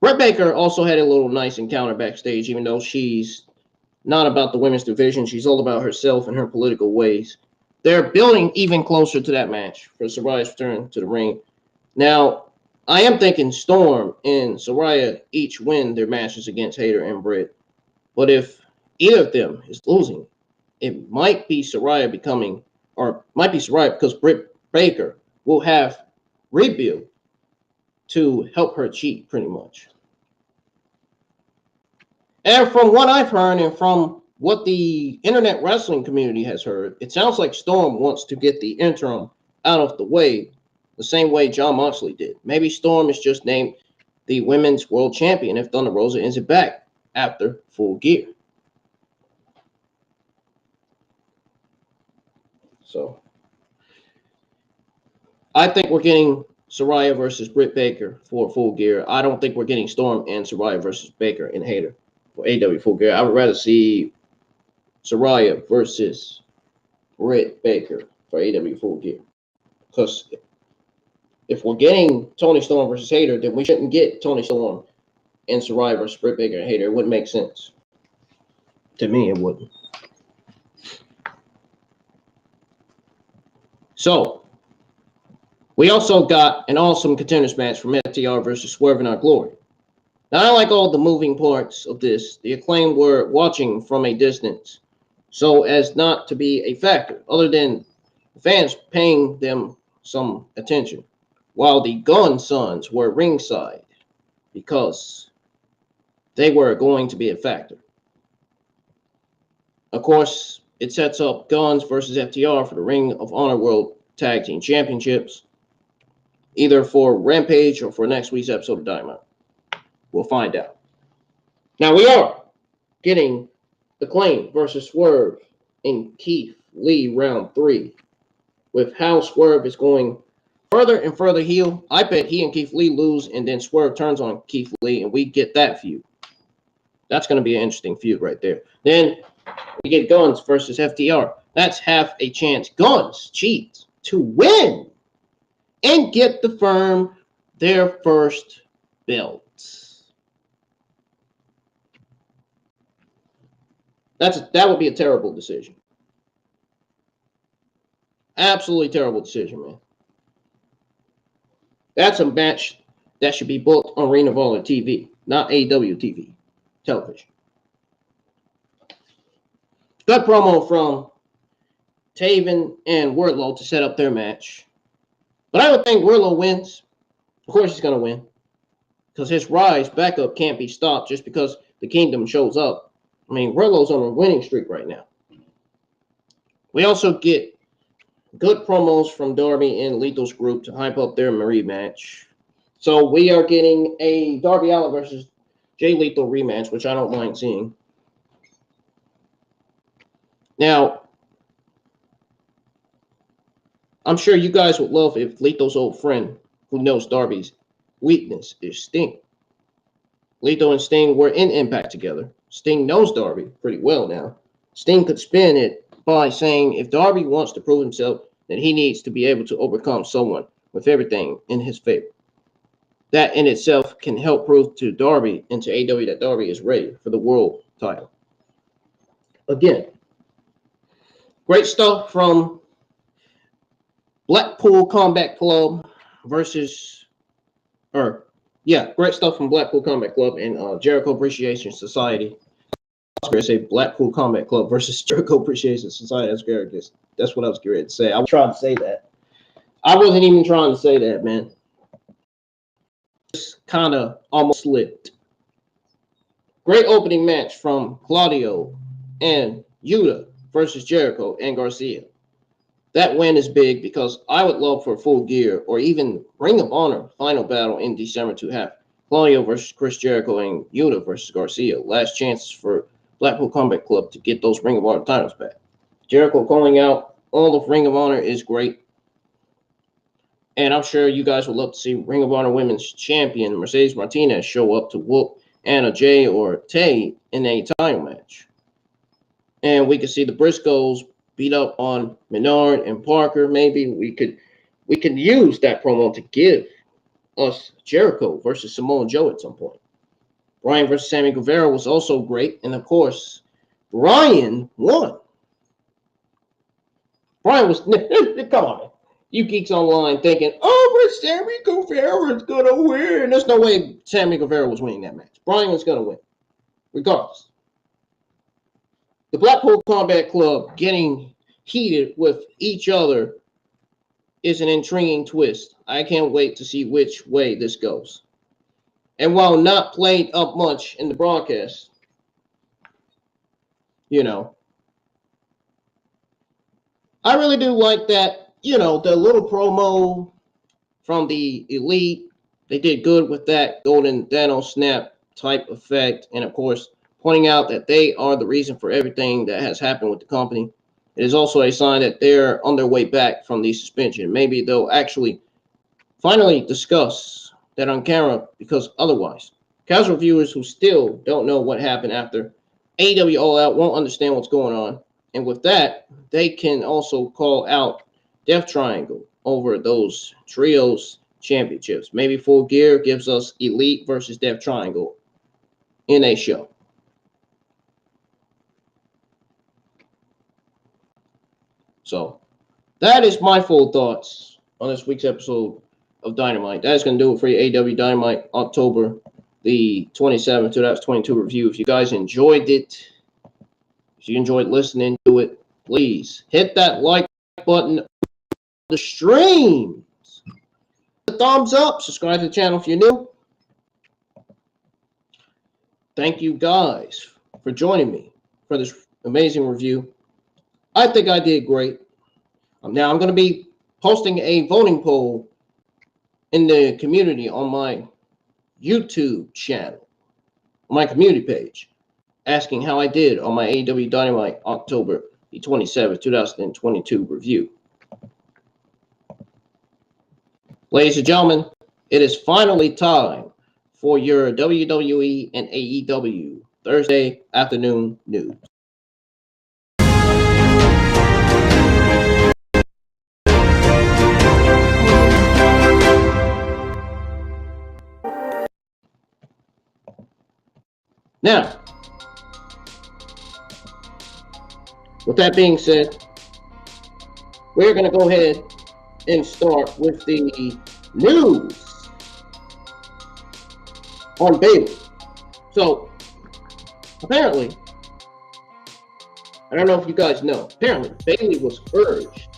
Britt Baker also had a little nice encounter backstage, even though she's not about the women's division. She's all about herself and her political ways. They're building even closer to that match for Saraya's return to the ring. Now, I am thinking Storm and Saraya each win their matches against Hayter and Britt. But if either of them is losing, it might be Saraya because Britt Baker will have rebuild to help her cheat, pretty much. And from what I've heard and from what the internet wrestling community has heard, it sounds like Storm wants to get the interim out of the way the same way Jon Moxley did. Maybe Storm is just named the women's world champion if Thunder Rosa ends it back after Full Gear. So, I think we're getting Saraya versus Britt Baker for Full Gear. I don't think we're getting Storm and Saraya versus Baker and Hayter for AEW Full Gear. I would rather see Saraya versus Britt Baker for AEW Full Gear. Because if we're getting Toni Storm versus Hayter, then we shouldn't get Toni Storm and Saraya versus Britt Baker and Hayter. It wouldn't make sense. To me, it wouldn't. So, we also got an awesome contenders match from FTR versus Swerve and Our Glory. Now, I like all the moving parts of this. The Acclaim were watching from a distance so as not to be a factor, other than fans paying them some attention, while the Gunn Sons were ringside because they were going to be a factor. Of course, it sets up Guns versus FTR for the Ring of Honor World Tag Team Championships, either for Rampage or for next week's episode of Dynamite. We'll find out. Now we are getting Acclaim versus Swerve in Keith Lee round 3, with how Swerve is going further and further heel. I bet he and Keith Lee lose, and then Swerve turns on Keith Lee, and we get that feud. That's going to be an interesting feud right there. Then we get Guns versus FTR. That's half a chance Guns cheats to win and get the firm their first belt. That would be a terrible decision. Absolutely terrible decision, man. That's a match that should be booked on Ring of Honor TV, not AEW TV television. Good promo from Taven and Wardlow to set up their match. But I would think Wardlow wins. Of course he's going to win, because his rise back up can't be stopped just because the Kingdom shows up. I mean, Wardlow's on a winning streak right now. We also get good promos from Darby and Lethal's group to hype up their rematch. So we are getting a Darby Allen versus Jay Lethal rematch, which I don't mind seeing. Now, I'm sure you guys would love if Lethal's old friend, who knows Darby's weakness, is Sting. Lethal and Sting were in Impact together. Sting knows Darby pretty well now. Sting could spin it by saying if Darby wants to prove himself, then he needs to be able to overcome someone with everything in his favor. That in itself can help prove to Darby and to AEW that Darby is ready for the world title. Again, great stuff from Blackpool Combat Club great stuff from Blackpool Combat Club and Jericho Appreciation Society. I was going to say Blackpool Combat Club versus Jericho Appreciation Society. That's what I was going to say. I was trying to say that. I wasn't even trying to say that, man. Just kind of almost slipped. Great opening match from Claudio and Yuta versus Jericho and Garcia. That win is big because I would love for Full Gear or even Ring of Honor final battle in December to have Claudio versus Chris Jericho and Yuta versus Garcia. Last chances for Blackpool Combat Club to get those Ring of Honor titles back. Jericho calling out all of Ring of Honor is great. And I'm sure you guys would love to see Ring of Honor Women's Champion Mercedes Martinez show up to whoop Anna Jay or Tay in a title match. And we could see the Briscoes beat up on Menard and Parker. Maybe we could use that promo to give us Jericho versus Samoa Joe at some point. Bryan versus Sammy Guevara was also great. And of course, Bryan won. Bryan was, come on, man. You geeks online thinking, oh, but Sammy Guevara's going to win. There's no way Sammy Guevara was winning that match. Bryan was going to win, regardless. The Blackpool Combat Club getting heated with each other is an intriguing twist. I can't wait to see which way this goes. And while not played up much in the broadcast, I really do like that, the little promo from the Elite. They did good with that Golden Dano Snap type effect. And of course, pointing out that they are the reason for everything that has happened with the company. It is also a sign that they're on their way back from the suspension. Maybe they'll actually finally discuss that on camera, because otherwise, casual viewers who still don't know what happened after AEW All Out won't understand what's going on. And with that, they can also call out Death Triangle over those trios championships. Maybe Full Gear gives us Elite versus Death Triangle in a show. So that is my full thoughts on this week's episode of Dynamite. That is going to do it for your AEW Dynamite October the 27th, 2022 review. If you guys enjoyed it, if you enjoyed listening to it, please hit that like button on the streams. The thumbs up. Subscribe to the channel if you're new. Thank you guys for joining me for this amazing review. I think I did great. Now I'm going to be posting a voting poll in the community on my YouTube channel, on my community page, asking how I did on my AEW Dynamite October the 27th, 2022 review. Ladies and gentlemen, it is finally time for your WWE and AEW Thursday afternoon news. Now, with that being said, we're going to go ahead and start with the news on Bayley. So, apparently, I don't know if you guys know, apparently Bayley was urged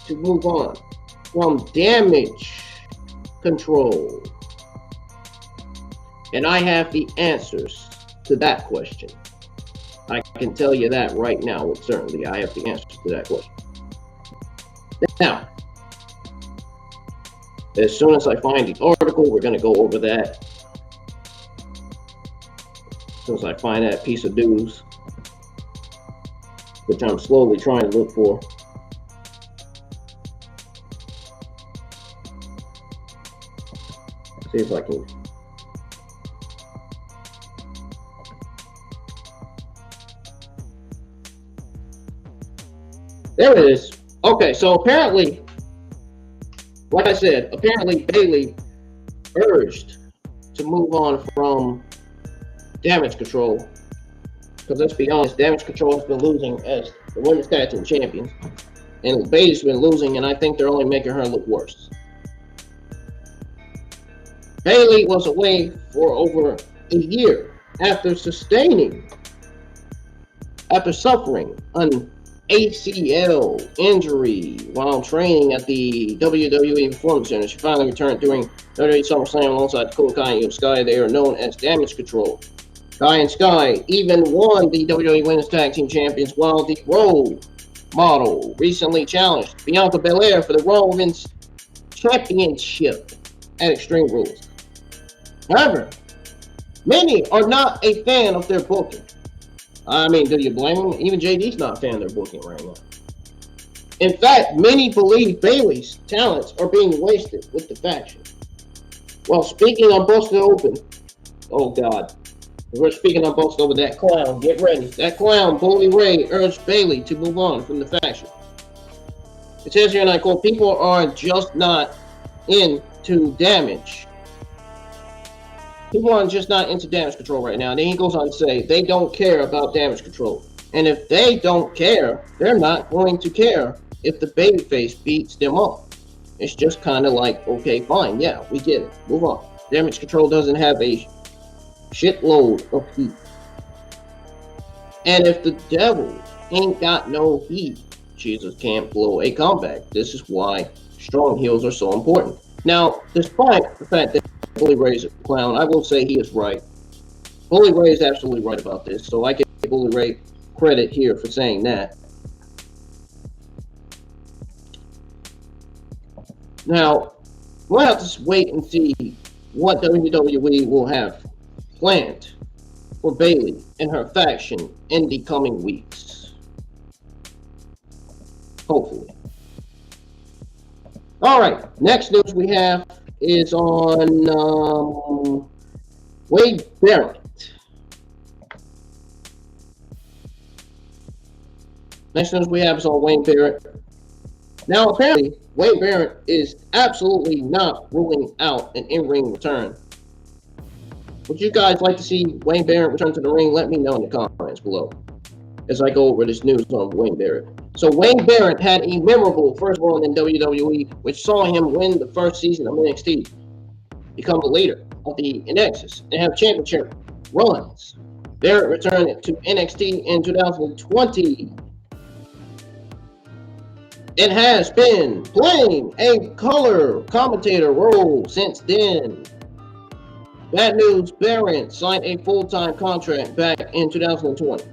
to move on from Damage Control. And I have the answers to that question. I can tell you that right now with certainty. I have the answers to that question. Now, as soon as I find the article, we're going to go over that. As soon as I find that piece of news, which I'm slowly trying to look for. See if I can. There it is. Okay, so apparently, like I said, apparently Bayley urged to move on from Damage Control. Because let's be honest, Damage Control has been losing as the Women's Tag Team Champions. And Bayley's been losing, and I think they're only making her look worse. Bayley was away for over a year after suffering an ACL injury while training at the WWE Performance Center. She finally returned during WWE SummerSlam alongside Dakota Kai and Sky. They are known as Damage Control. Kai and Sky even won the WWE Women's Tag Team Champions, while the role model recently challenged Bianca Belair for the Raw Women's Championship at Extreme Rules. However, many are not a fan of their booking. I mean, do you blame them? Even JD's not a fan of their booking right now. In fact, many believe Bayley's talents are being wasted with the faction. While speaking on Busted Open, oh God, we're speaking on Busted Open, that clown, get ready. That clown, Bully Ray, urged Bayley to move on from the faction. It says here, and I quote, "People are just not into damage. People are just not into Damage Control right now." And then he goes on to say they don't care about Damage Control. And if they don't care, they're not going to care if the babyface beats them up. It's just kind of like, okay, fine, yeah, we get it. Move on. Damage Control doesn't have a shitload of heat. And if the devil ain't got no heat, Jesus can't blow a comeback. This is why strong heels are so important. Now, despite the fact that Bully Ray's a clown, I will say he is right. Bully Ray is absolutely right about this, so I give Bully Ray credit here for saying that. Now, we'll have to wait and see what WWE will have planned for Bayley and her faction in the coming weeks. Hopefully. All right, next news we have is on Wade Barrett. Next news we have is on Wade Barrett. Now, apparently, Wade Barrett is absolutely not ruling out an in-ring return. Would you guys like to see Wade Barrett return to the ring? Let me know in the comments below as I go over this news on Wade Barrett. So Wade Barrett had a memorable first run in WWE, which saw him win the first season of NXT, become the leader of the Nexus, and have championship runs. Barrett returned to NXT in 2020 and has been playing a color commentator role since then. Bad news, Barrett signed a full-time contract back in 2020.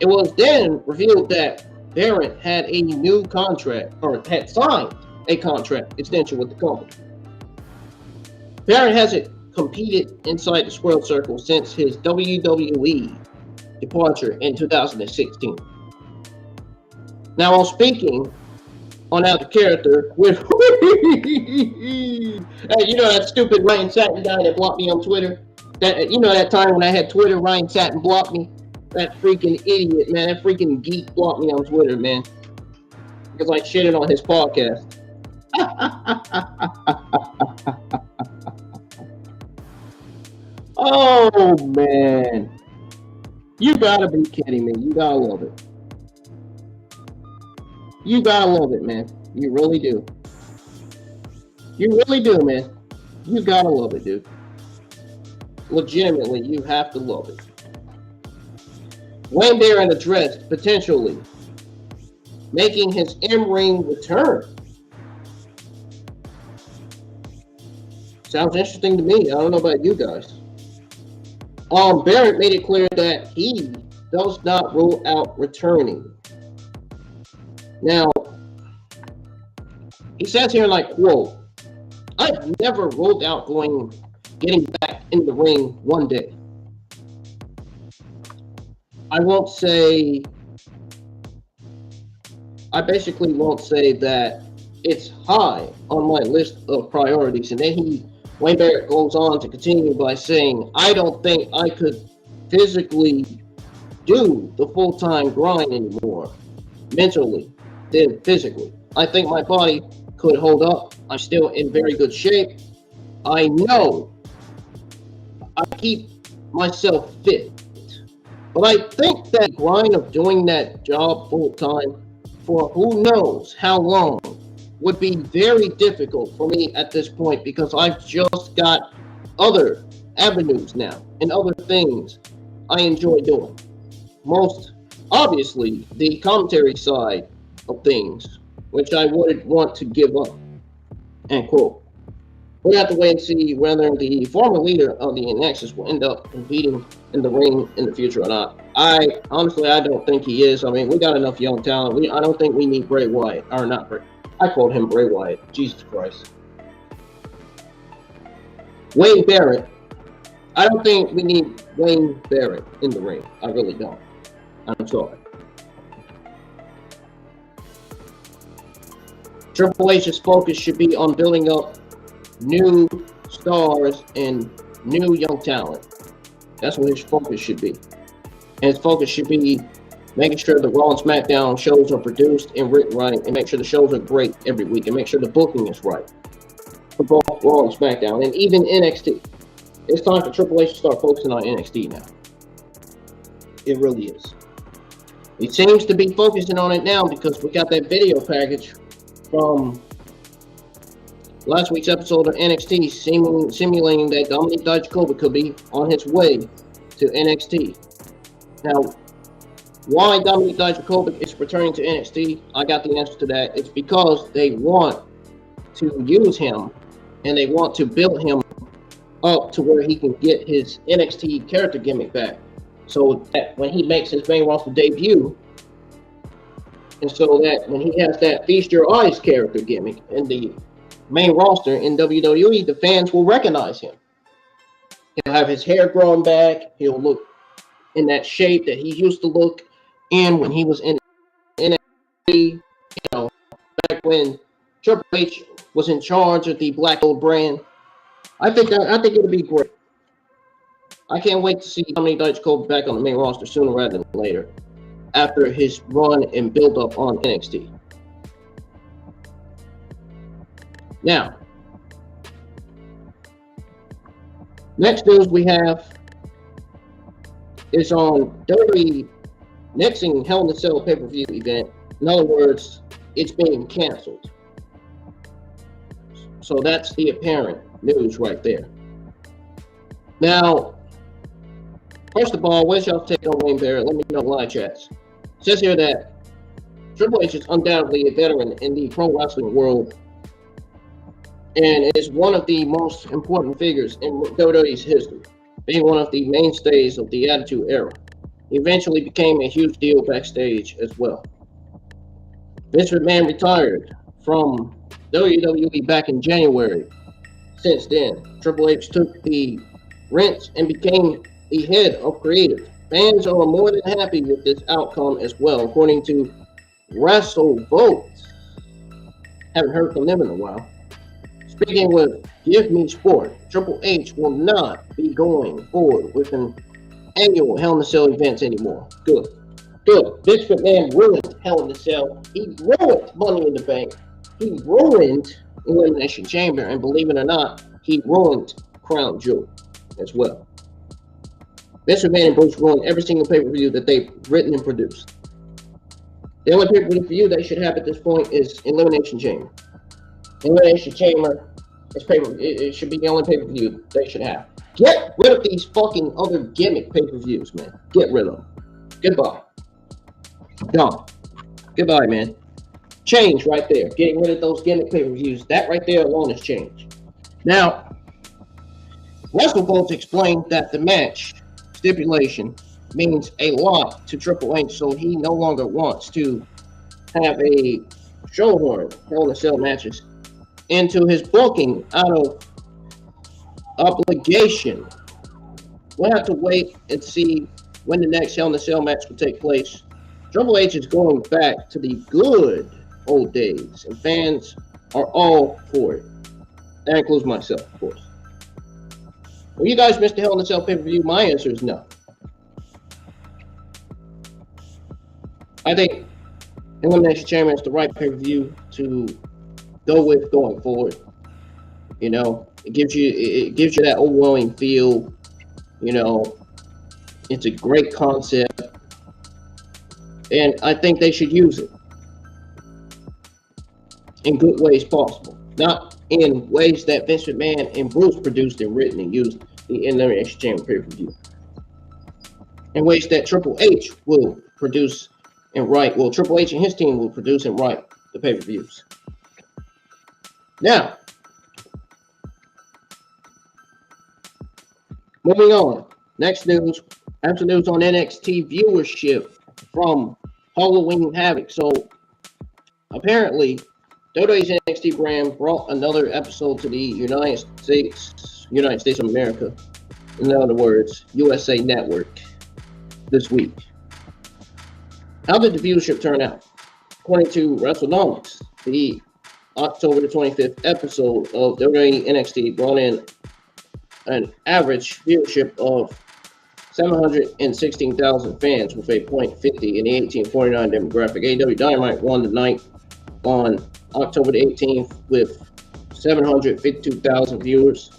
It was then revealed that Barrett had a new contract, or had signed a contract extension with the company. Barrett hasn't competed inside the Swerve Circle since his WWE departure in 2016. Now, while speaking on Out the Character with hey, you know that stupid Ryan Satin guy that blocked me on Twitter? That, you know, that time when I had Twitter, Ryan Satin blocked me? That freaking idiot, man. That freaking geek blocked me on Twitter, man. Because I shitted on his podcast. Oh, man. You gotta be kidding me. You gotta love it. You gotta love it, man. You really do. You really do, man. You gotta love it, dude. Legitimately, you have to love it. Wayne Barrett addressed potentially making his in-ring return. Sounds interesting to me. I don't know about you guys. Barrett made it clear that he does not rule out returning. Now, he says here, like, quote, "I've never ruled out getting back in the ring one day. I basically won't say that it's high on my list of priorities." And then Wayne Barrett goes on to continue by saying, "I don't think I could physically do the full-time grind anymore, mentally than physically. I think my body could hold up. I'm still in very good shape. I know I keep myself fit. But I think that grind of doing that job full-time for who knows how long would be very difficult for me at this point, because I've just got other avenues now and other things I enjoy doing. Most obviously the commentary side of things, which I wouldn't want to give up." End quote. We'll have to wait and see whether the former leader of the Nexus will end up competing in the ring in the future or not. I don't think he is. I mean, we got enough young talent. I don't think we need Bray Wyatt, or not Bray. I called him Bray Wyatt. Jesus Christ. Wayne Barrett. I don't think we need Wayne Barrett in the ring. I really don't. I'm sorry. Triple H's focus should be on building up new stars and new young talent. That's what his focus should be. And his focus should be making sure the Raw and SmackDown shows are produced and written right, and make sure the shows are great every week, and make sure the booking is right for both Raw and SmackDown, and even NXT. It's time for Triple H to start focusing on NXT now. It really is. He seems to be focusing on it now because we got that video package from last week's episode of NXT simulating that Dominic Dijakovic could be on his way to NXT. Now, why Dominic Dijakovic is returning to NXT, I got the answer to that. It's because they want to use him and they want to build him up to where he can get his NXT character gimmick back, so that when he makes his main roster debut, and so that when he has that Feast Your Eyes character gimmick in the main roster in WWE, the fans will recognize him. He'll have his hair grown back. He'll look in that shape that he used to look in when he was in NXT, you know, back when Triple H was in charge of the Black Gold brand. I think it'll be great. I can't wait to see Dominic Dijakovic back on the main roster sooner rather than later, after his run and build up on NXT. Now, next news we have is on WWE NIXING Hell in a Cell pay-per-view event. In other words, it's being canceled. So that's the apparent news right there. Now, first of all, where's y'all take on Wayne Barrett? Let me know in live chats. It says here that Triple H is undoubtedly a veteran in the pro wrestling world and is one of the most important figures in WWE's history, being one of the mainstays of the Attitude Era. He eventually became a huge deal backstage as well. Vince McMahon retired from WWE back in January. Since then, Triple H took the reins and became the head of creative. Fans are more than happy with this outcome as well, according to WrestleVote. Haven't heard from them in a while. Speaking with Give Me Sport, Triple H will not be going forward with an annual Hell in a Cell event anymore. Good. Vince McMahon ruined Hell in a Cell. He ruined Money in the Bank. He ruined Elimination Chamber. And believe it or not, he ruined Crown Jewel as well. Vince McMahon and Bruce ruined every single pay-per-view that they've written and produced. The only pay-per-view they should have at this point is Elimination Chamber. Elimination Chamber is it should be the only pay-per-view they should have. Get rid of these fucking other gimmick pay-per-views, man. Get rid of them. Goodbye. Done. Goodbye, man. Change right there. Getting rid of those gimmick pay-per-views. That right there alone is change. Now, WrestleVote explained that the match stipulation means a lot to Triple H, so he no longer wants to have a showhorn Hell in a Cell matches into his booking out of obligation. We'll have to wait and see when the next Hell in a Cell match will take place. Triple H is going back to the good old days, and fans are all for it. That includes myself, of course. Will you guys miss the Hell in a Cell pay-per-view? My answer is no. I think Elimination Chamber is the right pay-per-view to go with going forward. You know, it gives you that overwhelming feel. You know, it's a great concept, and I think they should use it in good ways possible, not in ways that Vince McMahon and Bruce produced and written and used the Elimination Chamber pay-per-view. In ways that Triple H will produce and write. Well, Triple H and his team will produce and write the pay-per-views. Now, moving on. Next news. After news on NXT viewership from Halloween Havoc. So, apparently, WWE's NXT brand brought another episode to the United States of America. In other words, USA Network this week. How did the viewership turn out? According to WrestleNomics, the October the 25th episode of WWE NXT brought in an average viewership of 716,000 fans with a .50 in the 1849 demographic. AEW Dynamite won the night on October the 18th with 752,000 viewers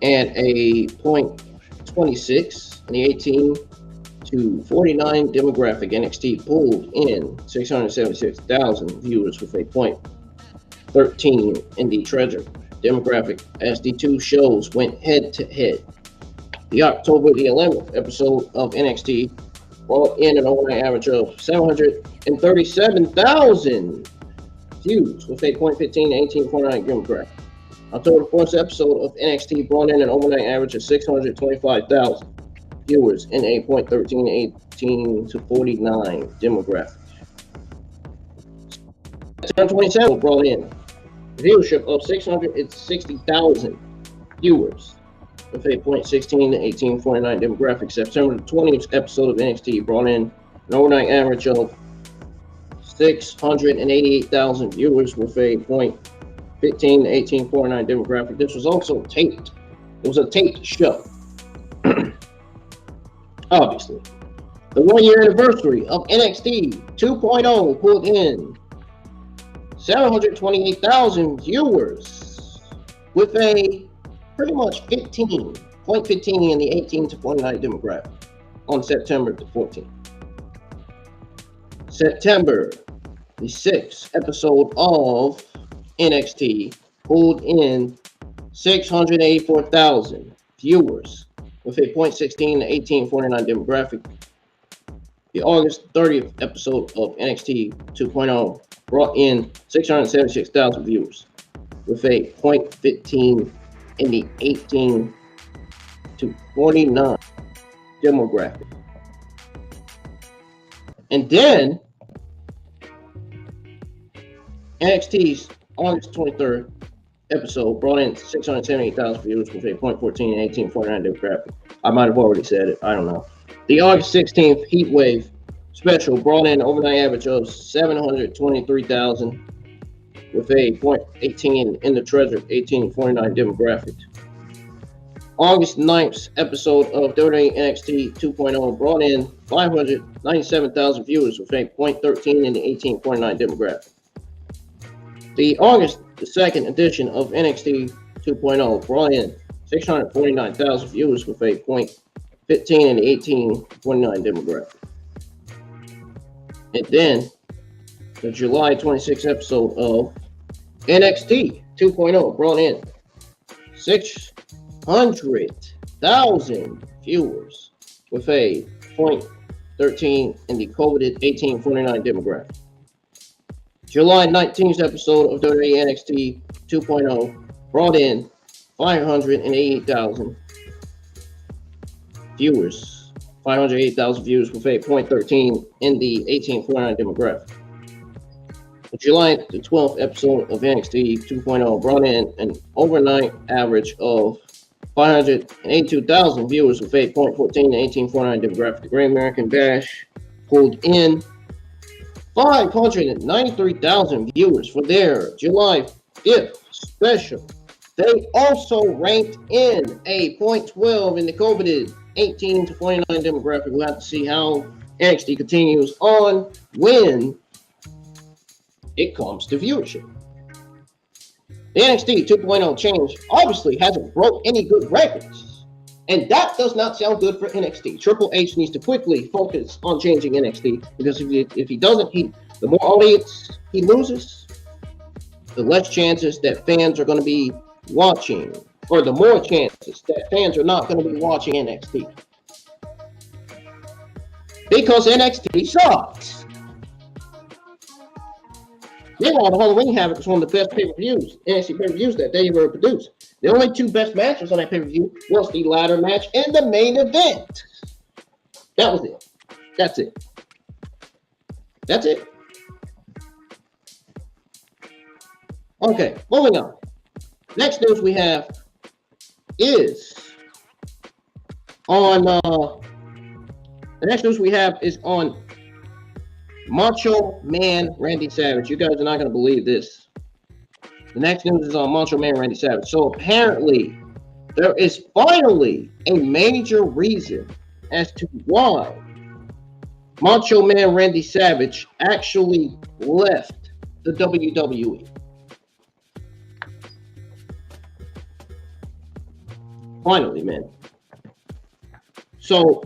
and a .26 in the 18 to 49 demographic. NXT pulled in 676,000 viewers with a .13 in the treasure demographic as the two shows went head to head. The October the 11th episode of NXT brought in an overnight average of 737,000 views with a .15 1849 demographic. October 4th episode of NXT brought in an overnight average of 625,000 viewers in a .13 18 to 49 demographic. September 27th brought in viewership of 660,000 viewers with a .16 to 1849 demographic. September 20th episode of NXT brought in an overnight average of 688,000 viewers with a .15 to 1849 demographic. This was also taped. It was a taped show. Obviously. The 1-year anniversary of NXT 2.0 pulled in 728,000 viewers with a pretty much .15 in the 18 to 49 demographic on September the 14th. September the 6th episode of NXT pulled in 684,000 viewers with a .16 to 1849 demographic. The August 30th episode of NXT 2.0 brought in 676,000 viewers with a .15 in the 18 to 49 demographic. And then NXT's August 23rd episode brought in 678,000 viewers with a .14 and 1849 demographic. I might have already said it. I don't know. The August 16th Heat Wave special brought in an overnight average of 723,000 with a .18 in the treasure 1849 demographic. August 9th episode of WWE NXT 2.0 brought in 597,000 viewers with a .13 in the 1849 demographic. The August 2nd edition of NXT 2.0 brought in 649,000 viewers with a .15 in the 1849 demographic. And then the July 26th episode of NXT 2.0 brought in 600,000 viewers with a .13 in the coveted 1849 demographic. July 19th episode of WWE NXT 2.0 brought in 588,000 viewers. 508,000 viewers with a .13 in the 1849 demographic. The July the 12th episode of NXT 2.0 brought in an overnight average of 582,000 viewers with a .14 in the 1849 demographic. The Great American Bash pulled in 593,000 viewers for their July 5th special. They also ranked in a .12 in the coveted 18 to 49 demographic. We'll have to see how NXT continues on when it comes to viewership. The NXT 2.0 change obviously hasn't broke any good records, and that does not sound good for NXT. Triple H needs to quickly focus on changing NXT, because if he doesn't, the more audience he loses, the less chances that fans are going to be watching, or the more chances that fans are not going to be watching NXT. Because NXT sucks. Meanwhile, the Halloween Havoc was one of the best pay-per-views, NXT pay-per-views that they ever produced. The only two best matches on that pay-per-view was the ladder match and the main event. That was it. That's it. That's it. Okay, moving on. Next news we have is on Macho Man Randy Savage. You guys are not going to believe this. The next news is on Macho Man Randy Savage. So apparently there is finally a major reason as to why Macho Man Randy Savage actually left the WWE. Finally, man. So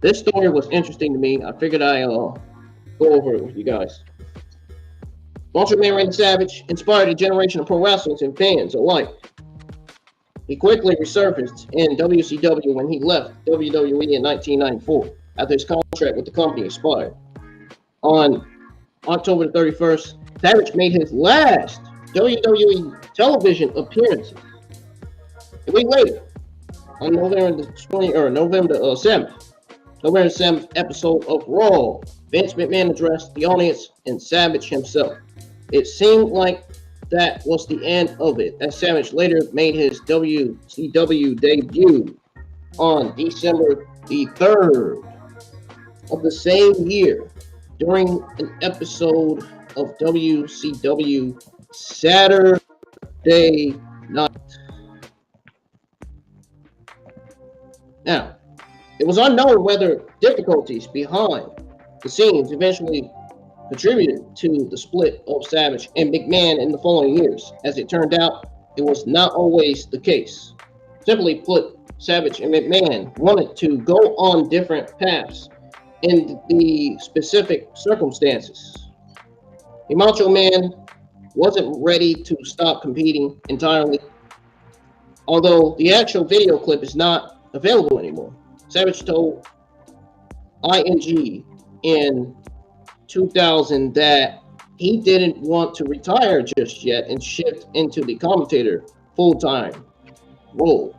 this story was interesting to me. I figured I'll go over it with you guys. Macho Man Randy Savage inspired a generation of pro wrestlers and fans alike. He quickly resurfaced in WCW when he left WWE in 1994 after his contract with the company expired. On October 31st, Savage made his last WWE television appearance. A week later, on November 7th episode of Raw, Vince McMahon addressed the audience and Savage himself. It seemed like that was the end of it, as Savage later made his WCW debut on December the 3rd of the same year during an episode of WCW Saturday Night. Now, it was unknown whether difficulties behind the scenes eventually contributed to the split of Savage and McMahon in the following years. As it turned out, it was not always the case. Simply put, Savage and McMahon wanted to go on different paths in the specific circumstances. The Macho Man wasn't ready to stop competing entirely, although the actual video clip is not available anymore. Savage told ING in 2000 that he didn't want to retire just yet and shift into the commentator full-time role.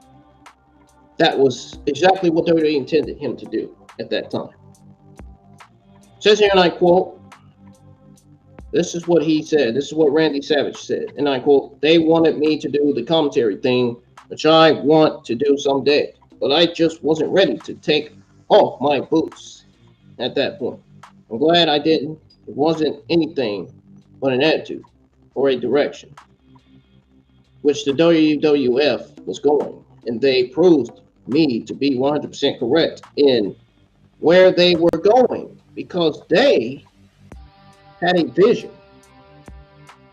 That was exactly what WWE intended him to do at that time. Says here, and I quote, this is what he said. This is what Randy Savage said. And I quote, they wanted me to do the commentary thing, which I want to do someday. But I just wasn't ready to take off my boots at that point. I'm glad I didn't. It wasn't anything but an attitude or a direction, which the WWF was going. And they proved me to be 100% correct in where they were going, because they had a vision.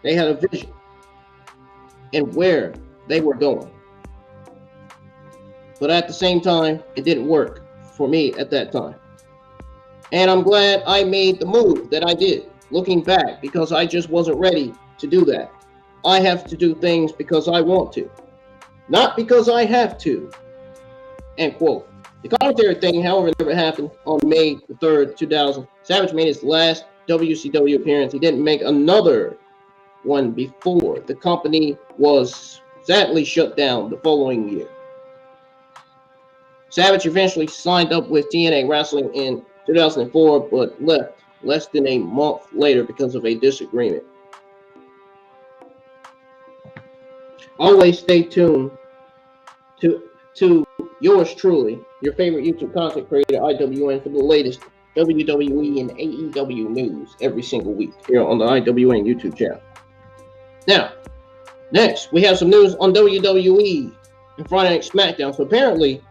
They had a vision in where they were going. But at the same time, it didn't work for me at that time. And I'm glad I made the move that I did, looking back, because I just wasn't ready to do that. I have to do things because I want to, not because I have to. End quote. The commentary thing, however, never happened on May the 3rd, 2000. Savage made his last WCW appearance. He didn't make another one before the company was sadly shut down the following year. Savage eventually signed up with TNA Wrestling in 2004, but left less than a month later because of a disagreement. Always stay tuned to yours truly, your favorite YouTube content creator, IWN, for the latest WWE and AEW news every single week here on the IWN YouTube channel. Now, next, we have some news on WWE and Friday Night SmackDown. So apparently,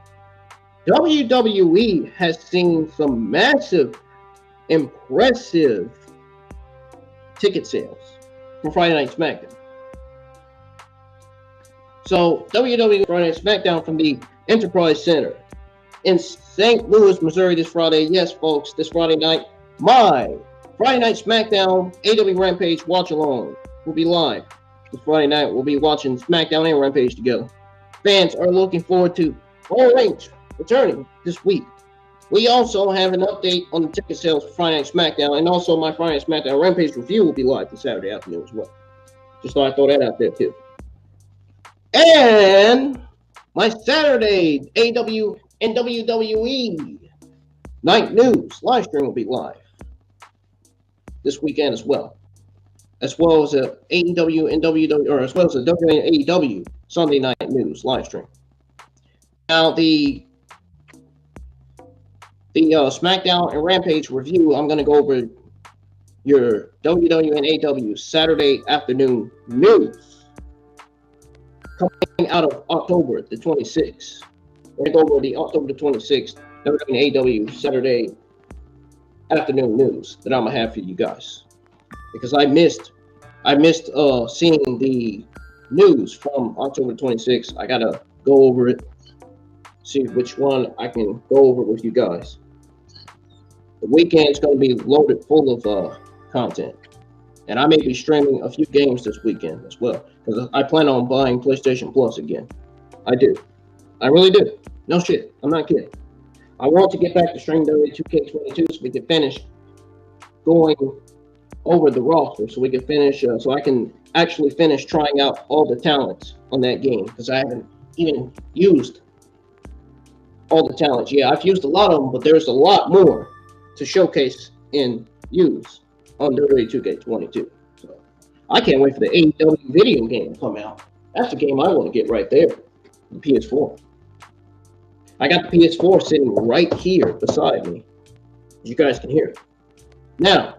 WWE has seen some massive, impressive ticket sales for Friday Night SmackDown. So WWE Friday Night SmackDown from the Enterprise Center in St. Louis, Missouri this Friday. Yes, folks, this Friday night, my Friday Night SmackDown AEW Rampage watch along will be live. This Friday night, we'll be watching SmackDown and Rampage together. Fans are looking forward to Roman Reigns returning this week. We also have an update on the ticket sales for Friday Night SmackDown, and also my Friday Night SmackDown Rampage review will be live this Saturday afternoon as well. Just thought I'd throw that out there too. And my Saturday AEW and WWE night news live stream will be live this weekend as well as a AEW and WWE, or as well as a WWE and AEW Sunday night news live stream. Now the SmackDown and Rampage review, I'm going to go over your WWE and AEW Saturday afternoon news coming out of October the 26th. We're going to go over the October the 26th WWE and AEW Saturday afternoon news that I'm going to have for you guys, because I missed seeing the news from October 26th. I got to go over it, see which one I can go over with you guys. The weekend's going to be loaded full of content, and I may be streaming a few games this weekend as well, because I plan on buying PlayStation Plus again. I do. I really do. No shit. I'm not kidding. I want to get back to streaming WWE 2K22 so we can finish going over the roster, so we can finish, so I can actually finish trying out all the talents on that game, because I haven't even used all the talents. Yeah, I've used a lot of them, but there's a lot more to showcase and use on WWE 2K22. So I can't wait for the AEW video game to come out. That's the game I want to get right there, the PS4. I got the PS4 sitting right here beside me. You guys can hear it. Now,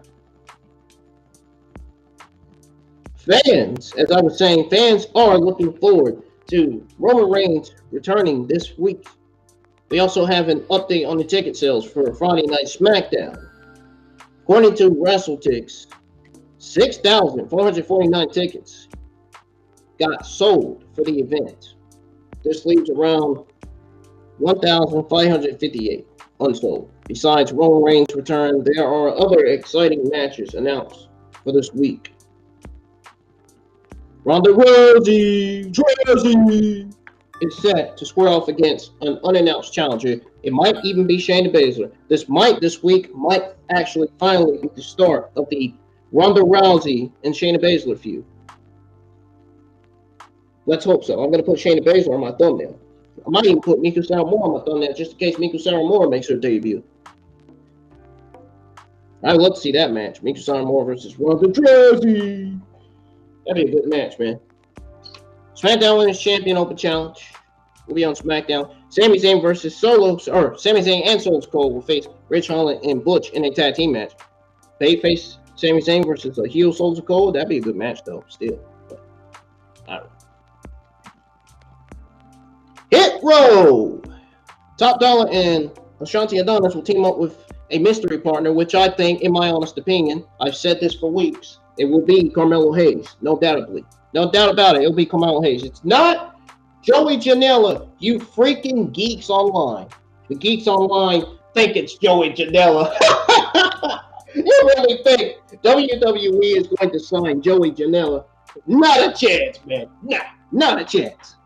fans, as I was saying, fans are looking forward to Roman Reigns returning this week. We also have an update on the ticket sales for Friday Night SmackDown. According to WrestleTix, 6,449 tickets got sold for the event. This leaves around 1,558 unsold. Besides Roman Reigns' return, there are other exciting matches announced for this week. Ronda Rousey is set to square off against an unannounced challenger. It might even be Shayna Baszler. This week might actually finally be the start of the Ronda Rousey and Shayna Baszler feud. Let's hope so. I'm going to put Shayna Baszler on my thumbnail. I might even put Miku Saramura on my thumbnail just in case Miku Saramura makes her debut. I'd love to see that match. Miku Saramura versus Ronda Rousey. That'd be a good match, man. SmackDown Women's Champion Open Challenge will be on SmackDown. Sami Zayn versus Sami Zayn and Solo Sikoa will face Ridge Holland and Butch in a tag team match. They face Sami Zayn versus a heel Solo Sikoa. That'd be a good match, though, still. But, I don't know. Hit Row! Top Dollar and Ashanti Adonis will team up with a mystery partner, which I think, in my honest opinion, I've said this for weeks, it will be Carmelo Hayes, no doubtably. No doubt about it, it'll be Carmelo Hayes. It's not Joey Janela, you freaking geeks online. The geeks online think it's Joey Janela. You really think WWE is going to sign Joey Janela? Not a chance, man. Nah, not a chance.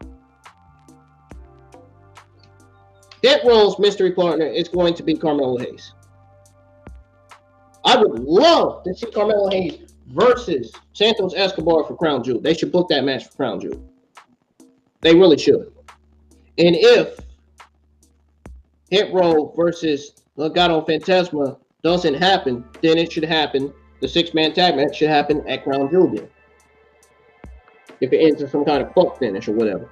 Hit Row's mystery partner is going to be Carmelo Hayes. I would love to see Carmelo Hayes versus Santos Escobar for Crown Jewel. They should book that match for Crown Jewel. They really should. And if Hit Row versus Legado Fantasma doesn't happen, then it should happen. The 6-man tag match should happen at Crown Jewel then. If it ends in some kind of fuck finish or whatever.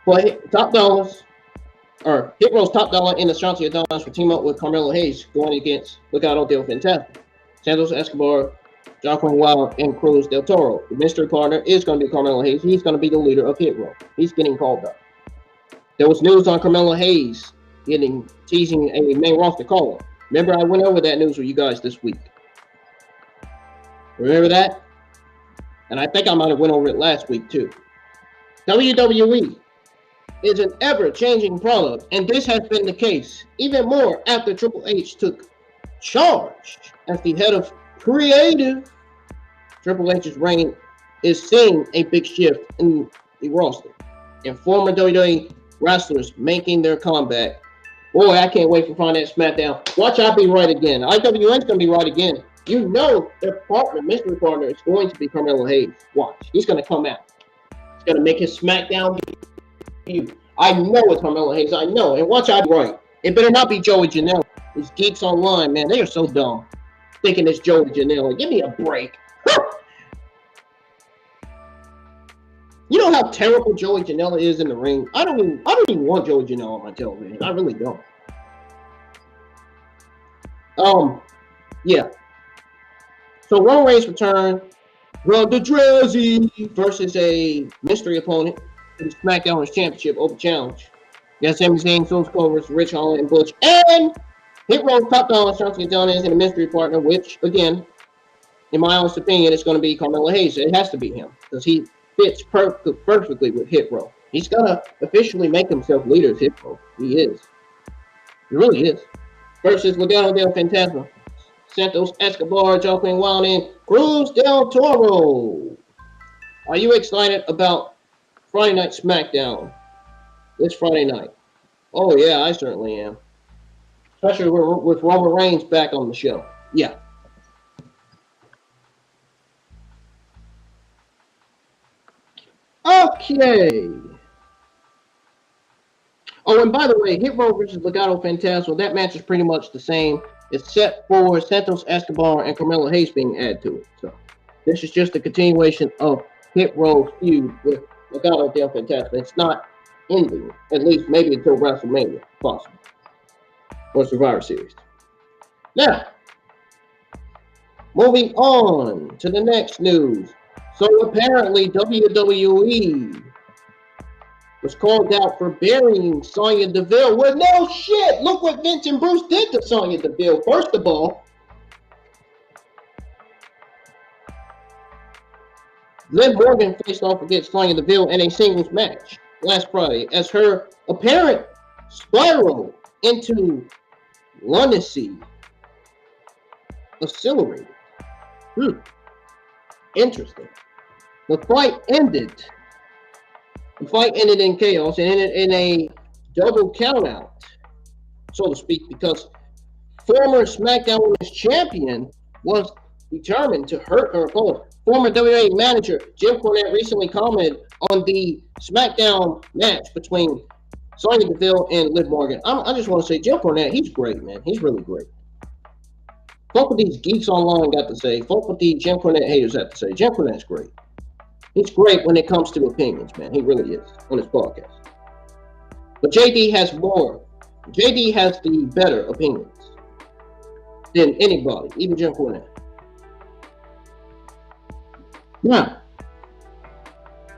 But Top Dollars, or Hit Row's Top Dollar and Ashanti Adonis will team up with Carmelo Hayes going against Legado del Fantasma. Santos Escobar, Joaquin Wilde, and Cruz del Toro. The mystery partner is going to be Carmelo Hayes. He's going to be the leader of Hit Row. He's getting called up. There was news on Carmelo Hayes teasing a main roster call. Remember, I went over that news with you guys this week. Remember that? And I think I might have went over it last week too. WWE is an ever-changing product, and this has been the case even more after Triple H took charge as the head of creative. Triple H's reign is seeing a big shift in the roster, and former WWE wrestlers making their comeback. Boy, I can't wait for Friday Night SmackDown. Watch, I'll be right again. IWN's going to be right again. You know their partner, mystery partner, is going to be Carmelo Hayes. Watch. He's going to come out. He's going to make his SmackDown debut. I know it's Carmelo Hayes. I know. And watch, I'll be right. It better not be Joey Janela. These geeks online, man, they are so dumb. Thinking it's Joey Janela. Give me a break. You know how terrible Joey Janela is in the ring? I don't even want Joey Janela on my television. I really don't. Yeah. So Roman Reigns return. Ronda Rousey versus a mystery opponent in the SmackDown Women's Championship Open Challenge. You got Sami Zayn, Solo Sikoa versus Ridge Holland and Butch, and Hit Row Top Dollar Ashanti Adonis and a mystery partner, which again, in my honest opinion, it's going to be Carmelo Hayes. It has to be him because he fits perfectly with Hit Row. He's gonna officially make himself leader of Hit Row. He is. He really is. Versus Legado del Fantasma, Santos Escobar, Joaquin Wilde, and Cruz del Toro. Are you excited about Friday Night SmackDown this Friday night? Oh yeah, I certainly am. Especially with Roman Reigns back on the show. Yeah. Okay. Oh, and by the way, Hit Row versus Legado Fantasma, that match is pretty much the same, except for Santos Escobar and Carmelo Hayes being added to it. So this is just a continuation of Hit Row's feud with Legado del Fantasma. It's not ending, at least maybe until WrestleMania, possible, or Survivor Series. Now, moving on to the next news. So apparently WWE was called out for burying Sonya Deville. Well, no shit. Look what Vince and Bruce did to Sonya Deville. First of all, Liv Morgan faced off against Sonya Deville in a singles match last Friday as her apparent spiral into lunacy accelerated. Interesting. The fight ended in chaos and ended in a double countout, so to speak, because former SmackDown Women's Champion was determined to hurt her opponent. Former WWE manager Jim Cornette recently commented on the SmackDown match between Sonya Deville and Liv Morgan. I just want to say, Jim Cornette, he's great, man. He's really great. Fuck what these geeks online got to say. Fuck what the Jim Cornette haters have to say. Jim Cornette's great. He's great when it comes to opinions, man. He really is on his podcast. But JD has more. JD has the better opinions than anybody, even Jim Cornette. Now,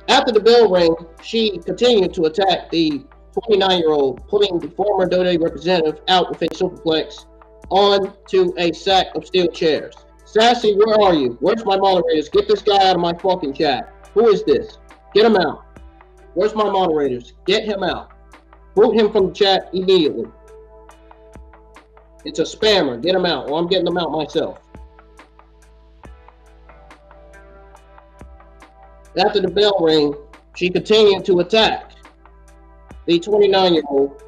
after the bell rang, she continued to attack the 29-year-old, putting the former WWE representative out with a superplex onto a sack of steel chairs. Sassy, where are you? Where's my moderators? Get this guy out of my fucking chat. Who is this? Get him out. Where's my moderators? Get him out. Boot him from the chat immediately. It's a spammer. Get him out, or I'm getting them out myself. After the bell rang, she continued to attack the 29-year-old,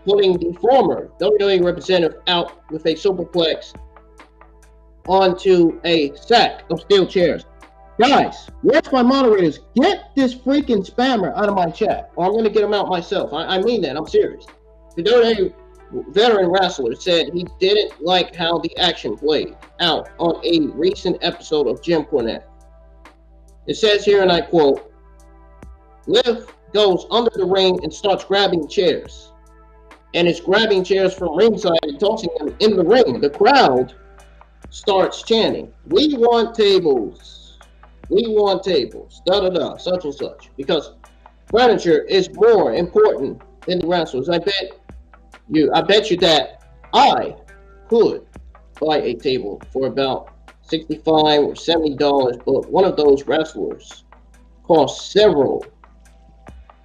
putting the former WWE representative out with a superplex onto a sack of steel chairs. Guys, where's my moderators? Get this freaking spammer out of my chat, or I'm going to get him out myself. I mean that. I'm serious. The WWE veteran wrestler said he didn't like how the action played out on a recent episode of Jim Cornette. It says here, and I quote, Liv goes under the ring and starts grabbing chairs. And is grabbing chairs from ringside and tossing them in the ring. The crowd starts chanting, "We want tables. We want tables. Da da da, such and such." Because furniture is more important than the wrestlers. I bet you that I could buy a table for about $65 or $70, but one of those wrestlers costs several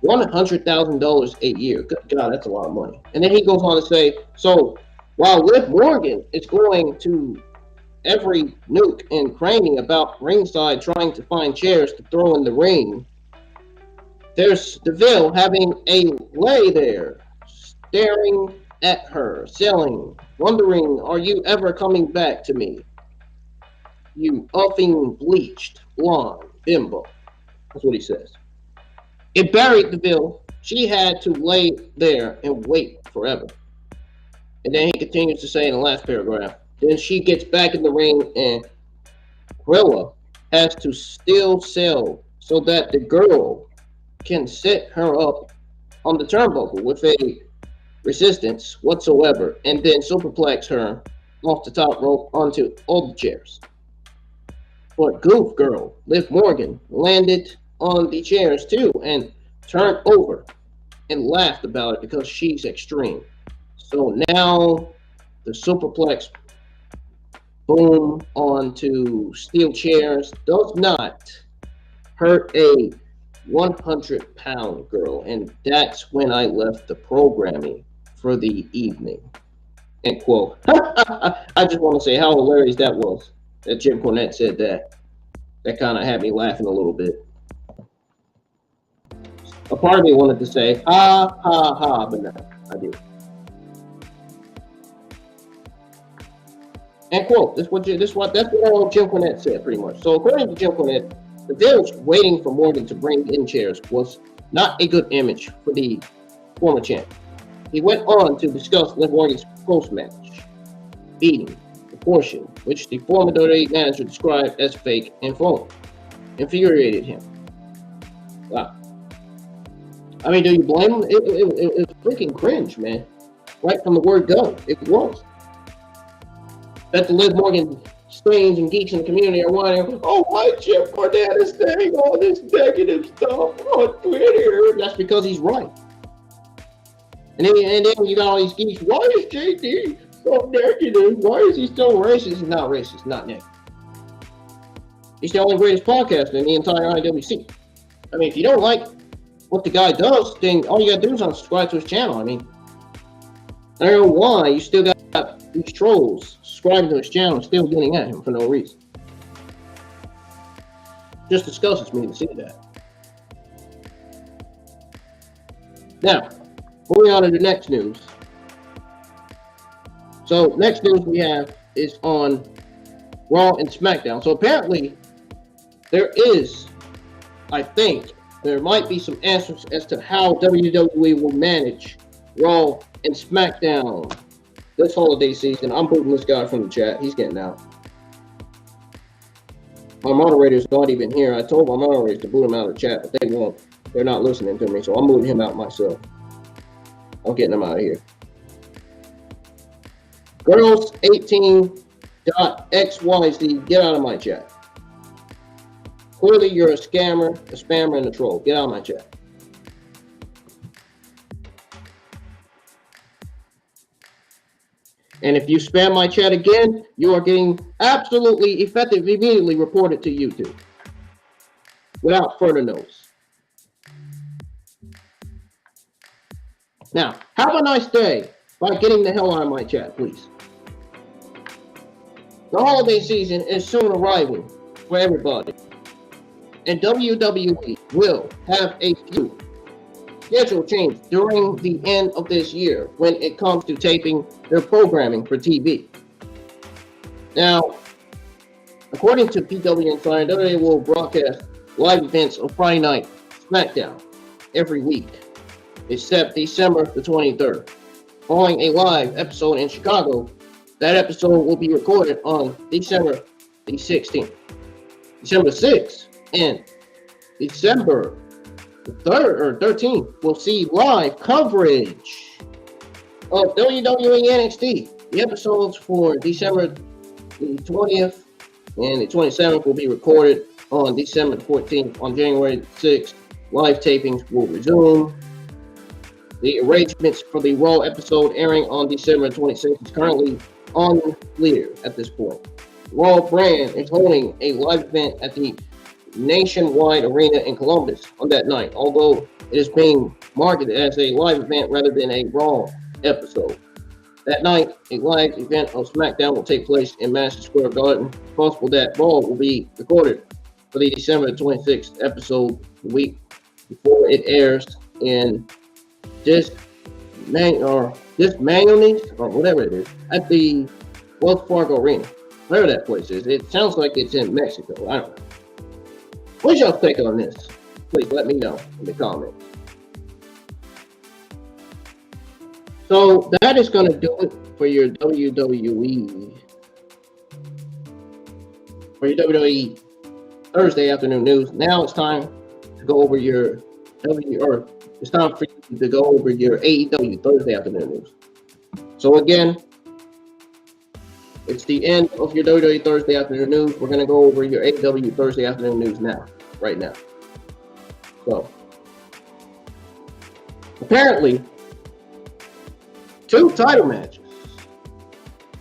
$100,000 a year. Good God, that's a lot of money. And then he goes on to say, so while Liv Morgan is going to every nook and cranny about ringside trying to find chairs to throw in the ring, there's Deville having a lay there, staring at her, selling, wondering, are you ever coming back to me? You effing bleached blonde bimbo. That's what he says. It buried Deville. She had to lay there and wait forever. And then he continues to say in the last paragraph, then she gets back in the ring and Grilla has to still sell so that the girl can set her up on the turnbuckle with a resistance whatsoever and then superplex her off the top rope onto all the chairs. But Goof Girl, Liv Morgan, landed on the chairs too and turned over and laughed about it because she's extreme. So now the superplex boom onto steel chairs does not hurt a 100-pound girl. And that's when I left the programming for the evening. End quote. I just want to say how hilarious that was that Jim Cornette said that. That kind of had me laughing a little bit. A part of me wanted to say, ha, ha, ha, but no, I did. End quote. That's what all Jim Cornette said, pretty much. So according to Jim Cornette, the Village waiting for Morgan to bring in chairs was not a good image for the former champ. He went on to discuss Liv Morgan's post-match beating, the portion which the former WWE manager described as fake and phony, infuriated him. Wow. I mean, do you blame him? It was freaking cringe, man. Right from the word go, it was. That the Liv Morgan strange and geeks in the community are wondering, oh, why Jim Cornette is saying all this negative stuff on Twitter? That's because he's right. And then you got all these geeks, why is JD so negative? Why is he so racist? He's not racist, not negative. He's the only greatest podcaster in the entire IWC. I mean, if you don't like what the guy does, then all you gotta do is unsubscribe to his channel. I mean, I don't know why you still got these trolls subscribing to his channel and still getting at him for no reason. Just disgusts me to see that. Now, moving on to the next news. So, next news we have is on Raw and SmackDown. So apparently there is, I think, there might be some answers as to how WWE will manage Raw and SmackDown this holiday season. I'm booting this guy from the chat. He's getting out. My moderator's not even here. I told my moderators to boot him out of the chat, but they won't. They're not listening to me, so I'm booting him out myself. I'm getting him out of here. Girls 18.xyz, get out of my chat. Clearly, you're a scammer, a spammer, and a troll. Get out of my chat. And if you spam my chat again, you are getting absolutely effective, immediately reported to YouTube. Without further notice. Now, have a nice day by getting the hell out of my chat, please. The holiday season is soon arriving for everybody. And WWE will have a few schedule change during the end of this year when it comes to taping their programming for TV. Now, according to PW Insider, WWE will broadcast live events of Friday Night SmackDown every week, except December the 23rd. Following a live episode in Chicago, that episode will be recorded on December the 16th. December 6th and December the 3rd or 13th will see live coverage of WWE NXT. The episodes for December the 20th and the 27th will be recorded on December 14th. On January 6th, live tapings will resume. The arrangements for the Raw episode airing on December 26th is currently unclear at this point. Raw brand is holding a live event at the Nationwide Arena in Columbus on that night, although it is being marketed as a live event rather than a Raw episode. That night, a live event of SmackDown will take place in Madison Square Garden. It's possible that Raw will be recorded for the December 26th episode the week before it airs in this mayonnaise or whatever it is at the Wells Fargo Arena. Whatever that place is. It sounds like it's in Mexico. I don't know. What's y'all take on this? Please let me know in the comments. So that is going to do it for your WWE. Thursday afternoon news. Now it's time to go over your it's time for you to go over your AEW Thursday afternoon news. So again, it's the end of your WWE Thursday afternoon news. We're going to go over your AEW Thursday afternoon news now, right now. So, apparently, 2 title matches.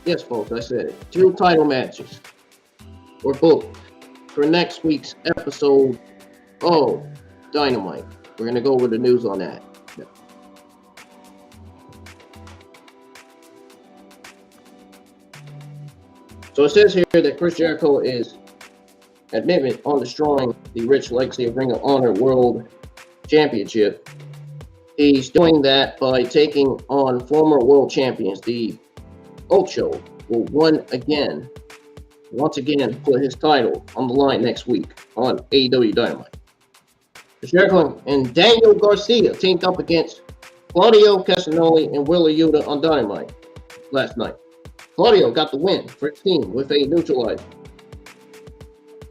Yes, folks, I said it. 2 title matches were booked for next week's episode of Dynamite. We're going to go over the news on that. So it says here that Chris Jericho is adamant on destroying the rich legacy of Ring of Honor World Championship. He's doing that by taking on former world champions. The Ocho will once again put his title on the line next week on AEW Dynamite. Chris Jericho and Daniel Garcia teamed up against Claudio, Castagnoli, and Yuta on Dynamite last night. Claudio got the win for his team with a neutralizer.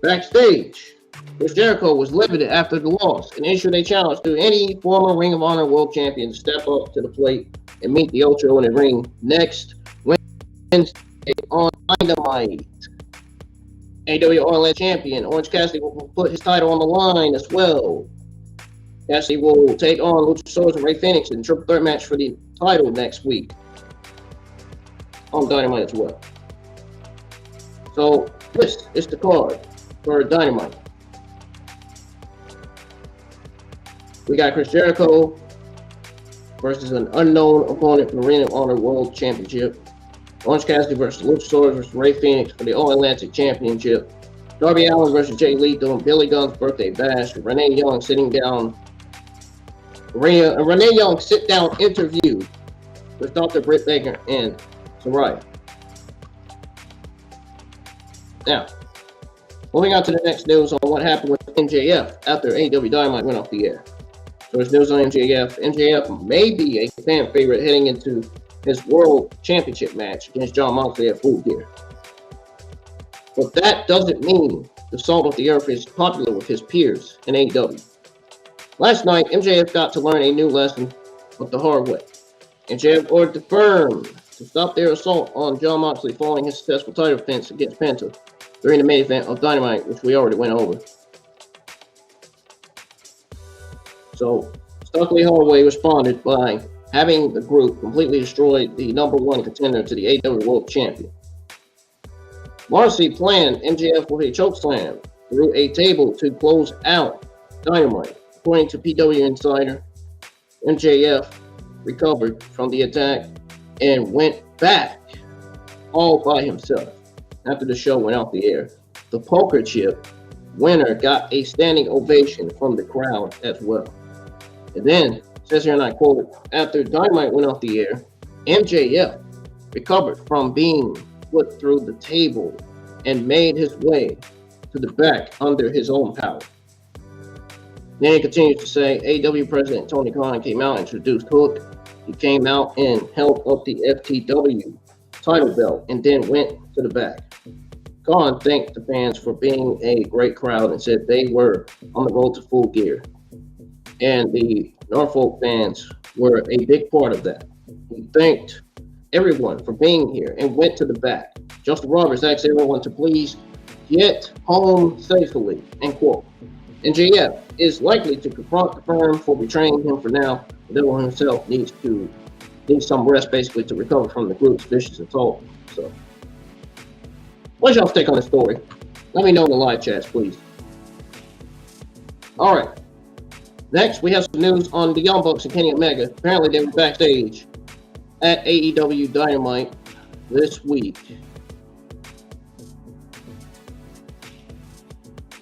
Backstage, Chris Jericho was livid after the loss and issued a challenge to any former Ring of Honor World Champion to step up to the plate and meet the Ocho in the ring next Wednesday on Dynamite. AEW All-In Champion Orange Cassidy will put his title on the line as well. Cassidy will take on Luchasaurus and Rey Fenix in a triple threat match for the title next week on Dynamite as well. So this is the card for Dynamite. We got Chris Jericho versus an unknown opponent for the Ring of Honor World Championship. Orange Cassidy versus Luchasaurus versus Rey Fenix for the All-Atlantic Championship. Darby Allen versus Jay Lethal and Billy Gunn's birthday bash. Renee Young sitting down. Renee Young sit-down interview with Dr. Britt Baker and Soraya. Now, moving on to the next news on what happened with MJF after AEW Dynamite went off the air. So there's news on MJF. MJF may be a fan favorite heading into his World Championship match against Jon Moxley at Full Gear. But that doesn't mean the Salt of the Earth is popular with his peers in AEW. Last night, MJF got to learn a new lesson of the hard way. MJF ordered the firm to stop their assault on Jon Moxley following his successful title defense against Penta during the main event of Dynamite, which we already went over. So, Stokely Hathaway responded by having the group completely destroy the #1 contender to the AEW World Champion. Marcy planned MJF with a chokeslam through a table to close out Dynamite. According to PW Insider, MJF recovered from the attack and went back all by himself. After the show went off the air, the poker chip winner got a standing ovation from the crowd as well. And then, it says here, and I quote, after Dynamite went off the air, MJF recovered from being put through the table and made his way to the back under his own power. Then he continues to say, AEW President Tony Khan came out and introduced Hook. He came out and held up the FTW title belt and then went to the back. Khan thanked the fans for being a great crowd and said they were on the road to Full Gear. And the Norfolk fans were a big part of that. He thanked everyone for being here and went to the back. Justin Roberts asked everyone to please get home safely, end quote. And JF is likely to confront the firm for betraying him for now. The devil himself needs some rest basically to recover from the group's vicious assault. So, what's y'all's take on this story? Let me know in the live chats, please. All right. Next, we have some news on the Young Bucks and Kenny Omega. Apparently, they were backstage at AEW Dynamite this week.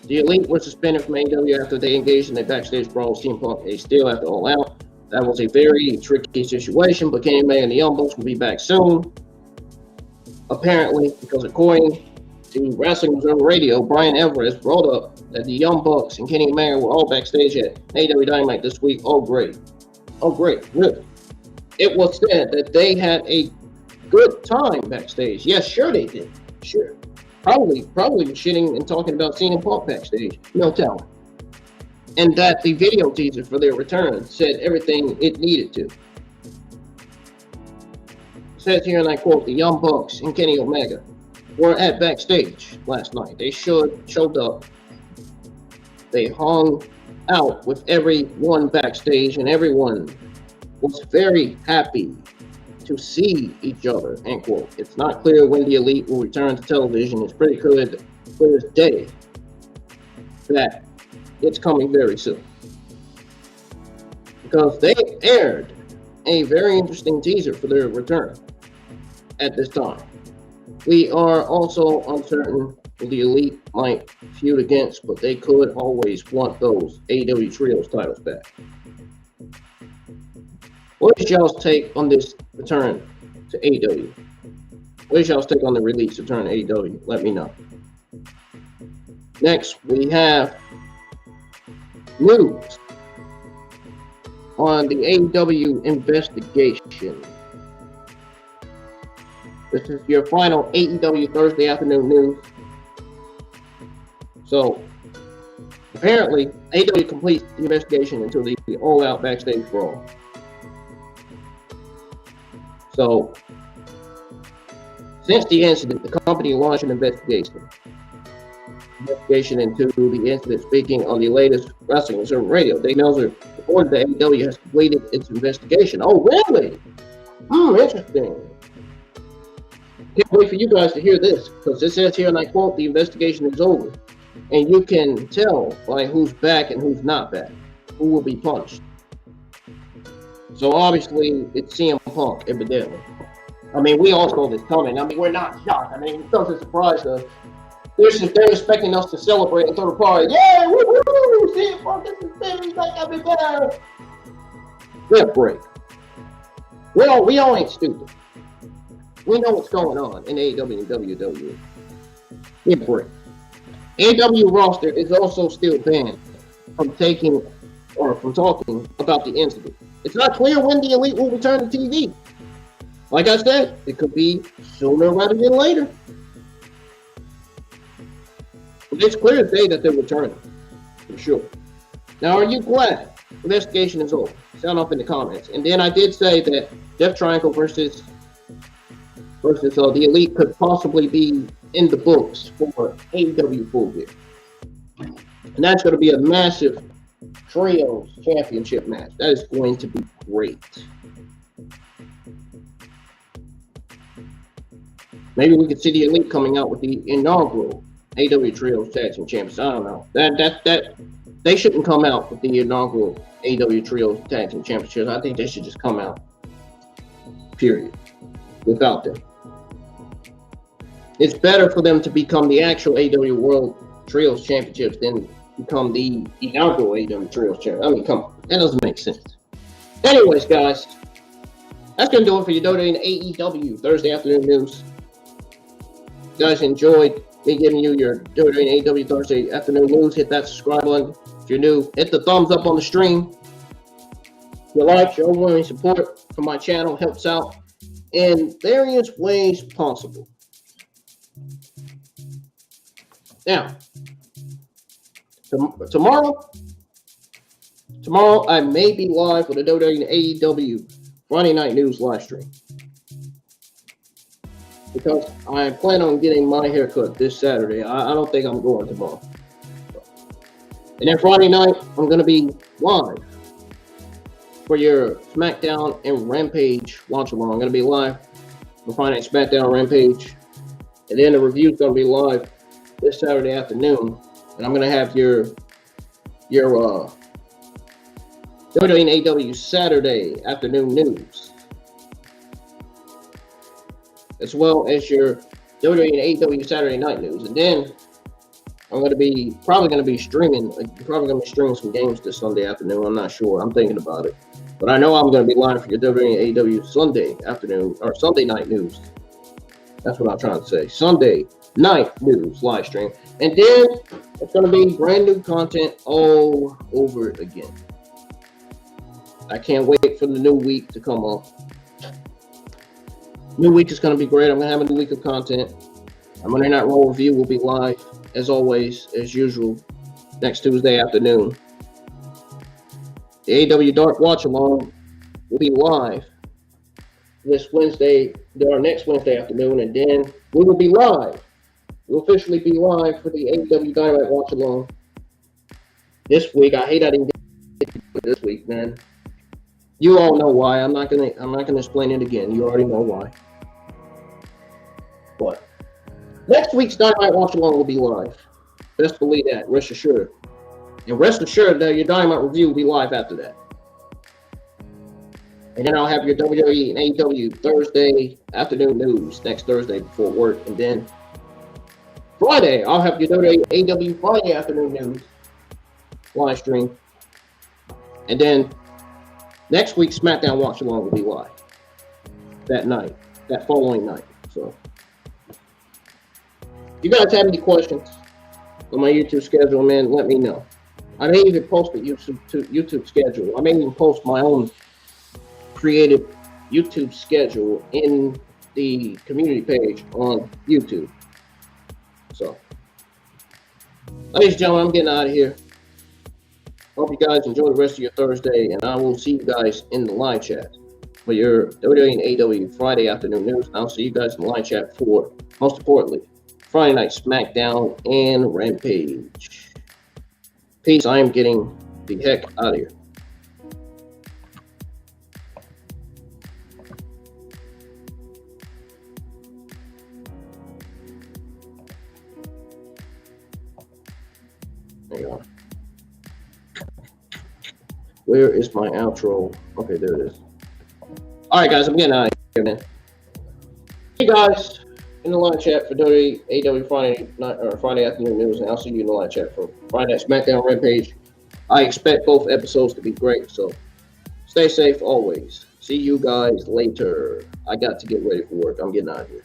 The Elite were suspended from AEW after they engaged in a backstage brawl with CM Punk a steal after All Out. That was a very tricky situation, but Kenny Omega and the Young Bucks will be back soon. Apparently, because according to Wrestling Observer Radio, Bryan Everett brought up that the Young Bucks and Kenny Omega were all backstage at AEW Dynamite this week. Oh, great. Oh, great. Good. It was said that they had a good time backstage. Yes, sure they did. Sure. Probably shitting and talking about CM Punk backstage. No telling. And that the video teaser for their return said everything it needed to. It says here, and I quote, the Young Bucks and Kenny Omega were at backstage last night. They showed up. They hung out with everyone backstage, and everyone was very happy to see each other, end quote. It's not clear when the Elite will return to television. It's pretty clear as day that it's coming very soon. Because they aired a very interesting teaser for their return at this time. We are also uncertain who the Elite might feud against, but they could always want those AEW Trios titles back. What is y'all's take on this return to AEW? What is y'all's take on the release return to AEW? Let me know. Next, we have news on the AEW investigation. This is your final AEW Thursday afternoon news. So, apparently, AEW completes the investigation into the all-out backstage brawl. So, since the incident, the company launched an investigation into the incident. Speaking on the latest Wrestling Observer Radio, Dave Meltzer reported that AEW has completed its investigation. Oh, really? Interesting. Can't wait for you guys to hear this, because it says here, and I quote, the investigation is over, and you can tell by who's back and who's not back, who will be punished. So obviously, it's CM Punk, evidently. I mean, we all saw this coming. I mean, we're not shocked. I mean, it doesn't surprise us. They're expecting us to celebrate and throw the party. Yeah, woo-hoo! CM Punk is suspended. Like I've been down. Good break. We all ain't stupid. We know what's going on in AEW and WWE. Yeah, Britt. AEW roster is also still banned from taking or from talking about the incident. It's not clear when the Elite will return to TV. Like I said, it could be sooner rather than later. But it's clear today that they're returning, for sure. Now, are you glad the investigation is over? Sound off in the comments. And then I did say that Death Triangle versus the Elite could possibly be in the books for AEW Full Gear. And that's going to be a massive Trios Championship match. That is going to be great. Maybe we could see the Elite coming out with the inaugural AEW Trios Tag Team Champions. I don't know. That they shouldn't come out with the inaugural AEW Trios Tag Team Championships. I think they should just come out. Period. Without them. It's better for them to become the actual AEW World Trios Championships than become the inaugural AEW Trios Champions. I mean, come on. That doesn't make sense. Anyways, guys. That's going to do it for your WWE and AEW Thursday afternoon news. If you guys enjoyed me giving you your WWE and AEW Thursday afternoon news, hit that subscribe button. If you're new, hit the thumbs up on the stream. Your likes, your overwhelming support for my channel helps out in various ways possible. Now, tomorrow I may be live with the WWE and AEW Friday Night News live stream. Because I plan on getting my haircut this Saturday. I don't think I'm going tomorrow. And then Friday night, I'm going to be live for your SmackDown and Rampage watch along. I'm going to be live for Friday Night SmackDown Rampage. And then the review is going to be live this Saturday afternoon. And I'm going to have your WWE and AEW Saturday afternoon news, as well as your WWE and AEW Saturday night news. And then I'm probably going to be streaming some games this Sunday afternoon. I'm not sure. I'm thinking about it. But I know I'm going to be live for your WWE and AEW Sunday afternoon or Sunday night news. That's what I'm trying to say. Sunday night news live stream. And then it's going to be brand new content all over again. I can't wait for the new week to come up. New week is going to be great. I'm going to have a new week of content. Our Monday Night Raw review will be live, as always, as usual, next Tuesday afternoon. The AEW Dark Watch Along will be live this Wednesday, or next Wednesday afternoon, and then we will be live. We'll officially be live for the AEW Dynamite Watch Along this week. I hate I didn't get it this week, man. You all know why. I'm not gonna explain it again. You already know why. But next week's Dynamite Watch Along will be live. Best believe that. Rest assured. And rest assured that your Dynamite review will be live after that. And then I'll have your WWE and AEW Thursday afternoon news next Thursday before work. And then Friday, I'll have your WWE and AEW Friday afternoon news live stream. And then next week's SmackDown Watch Along will be live that following night. So, if you guys have any questions on my YouTube schedule, man, let me know. I may even post a YouTube schedule. I may even post my own creative YouTube schedule in the community page on YouTube. So, ladies and gentlemen, I'm getting out of here. Hope you guys enjoy the rest of your Thursday, and I will see you guys in the live chat for your WWE and AEW Friday afternoon news. I'll see you guys in the live chat for, most importantly, Friday Night SmackDown and Rampage. Peace. I am getting the heck out of here. There you are. Where is my outro? Okay, there it is. All right, guys, I'm getting out of here, man. See you guys in the live chat for AEW Friday night or Friday afternoon news, and I'll see you in the live chat for Friday Night SmackDown Rampage. I expect both episodes to be great, so stay safe always. See you guys later. I got to get ready for work. I'm getting out of here.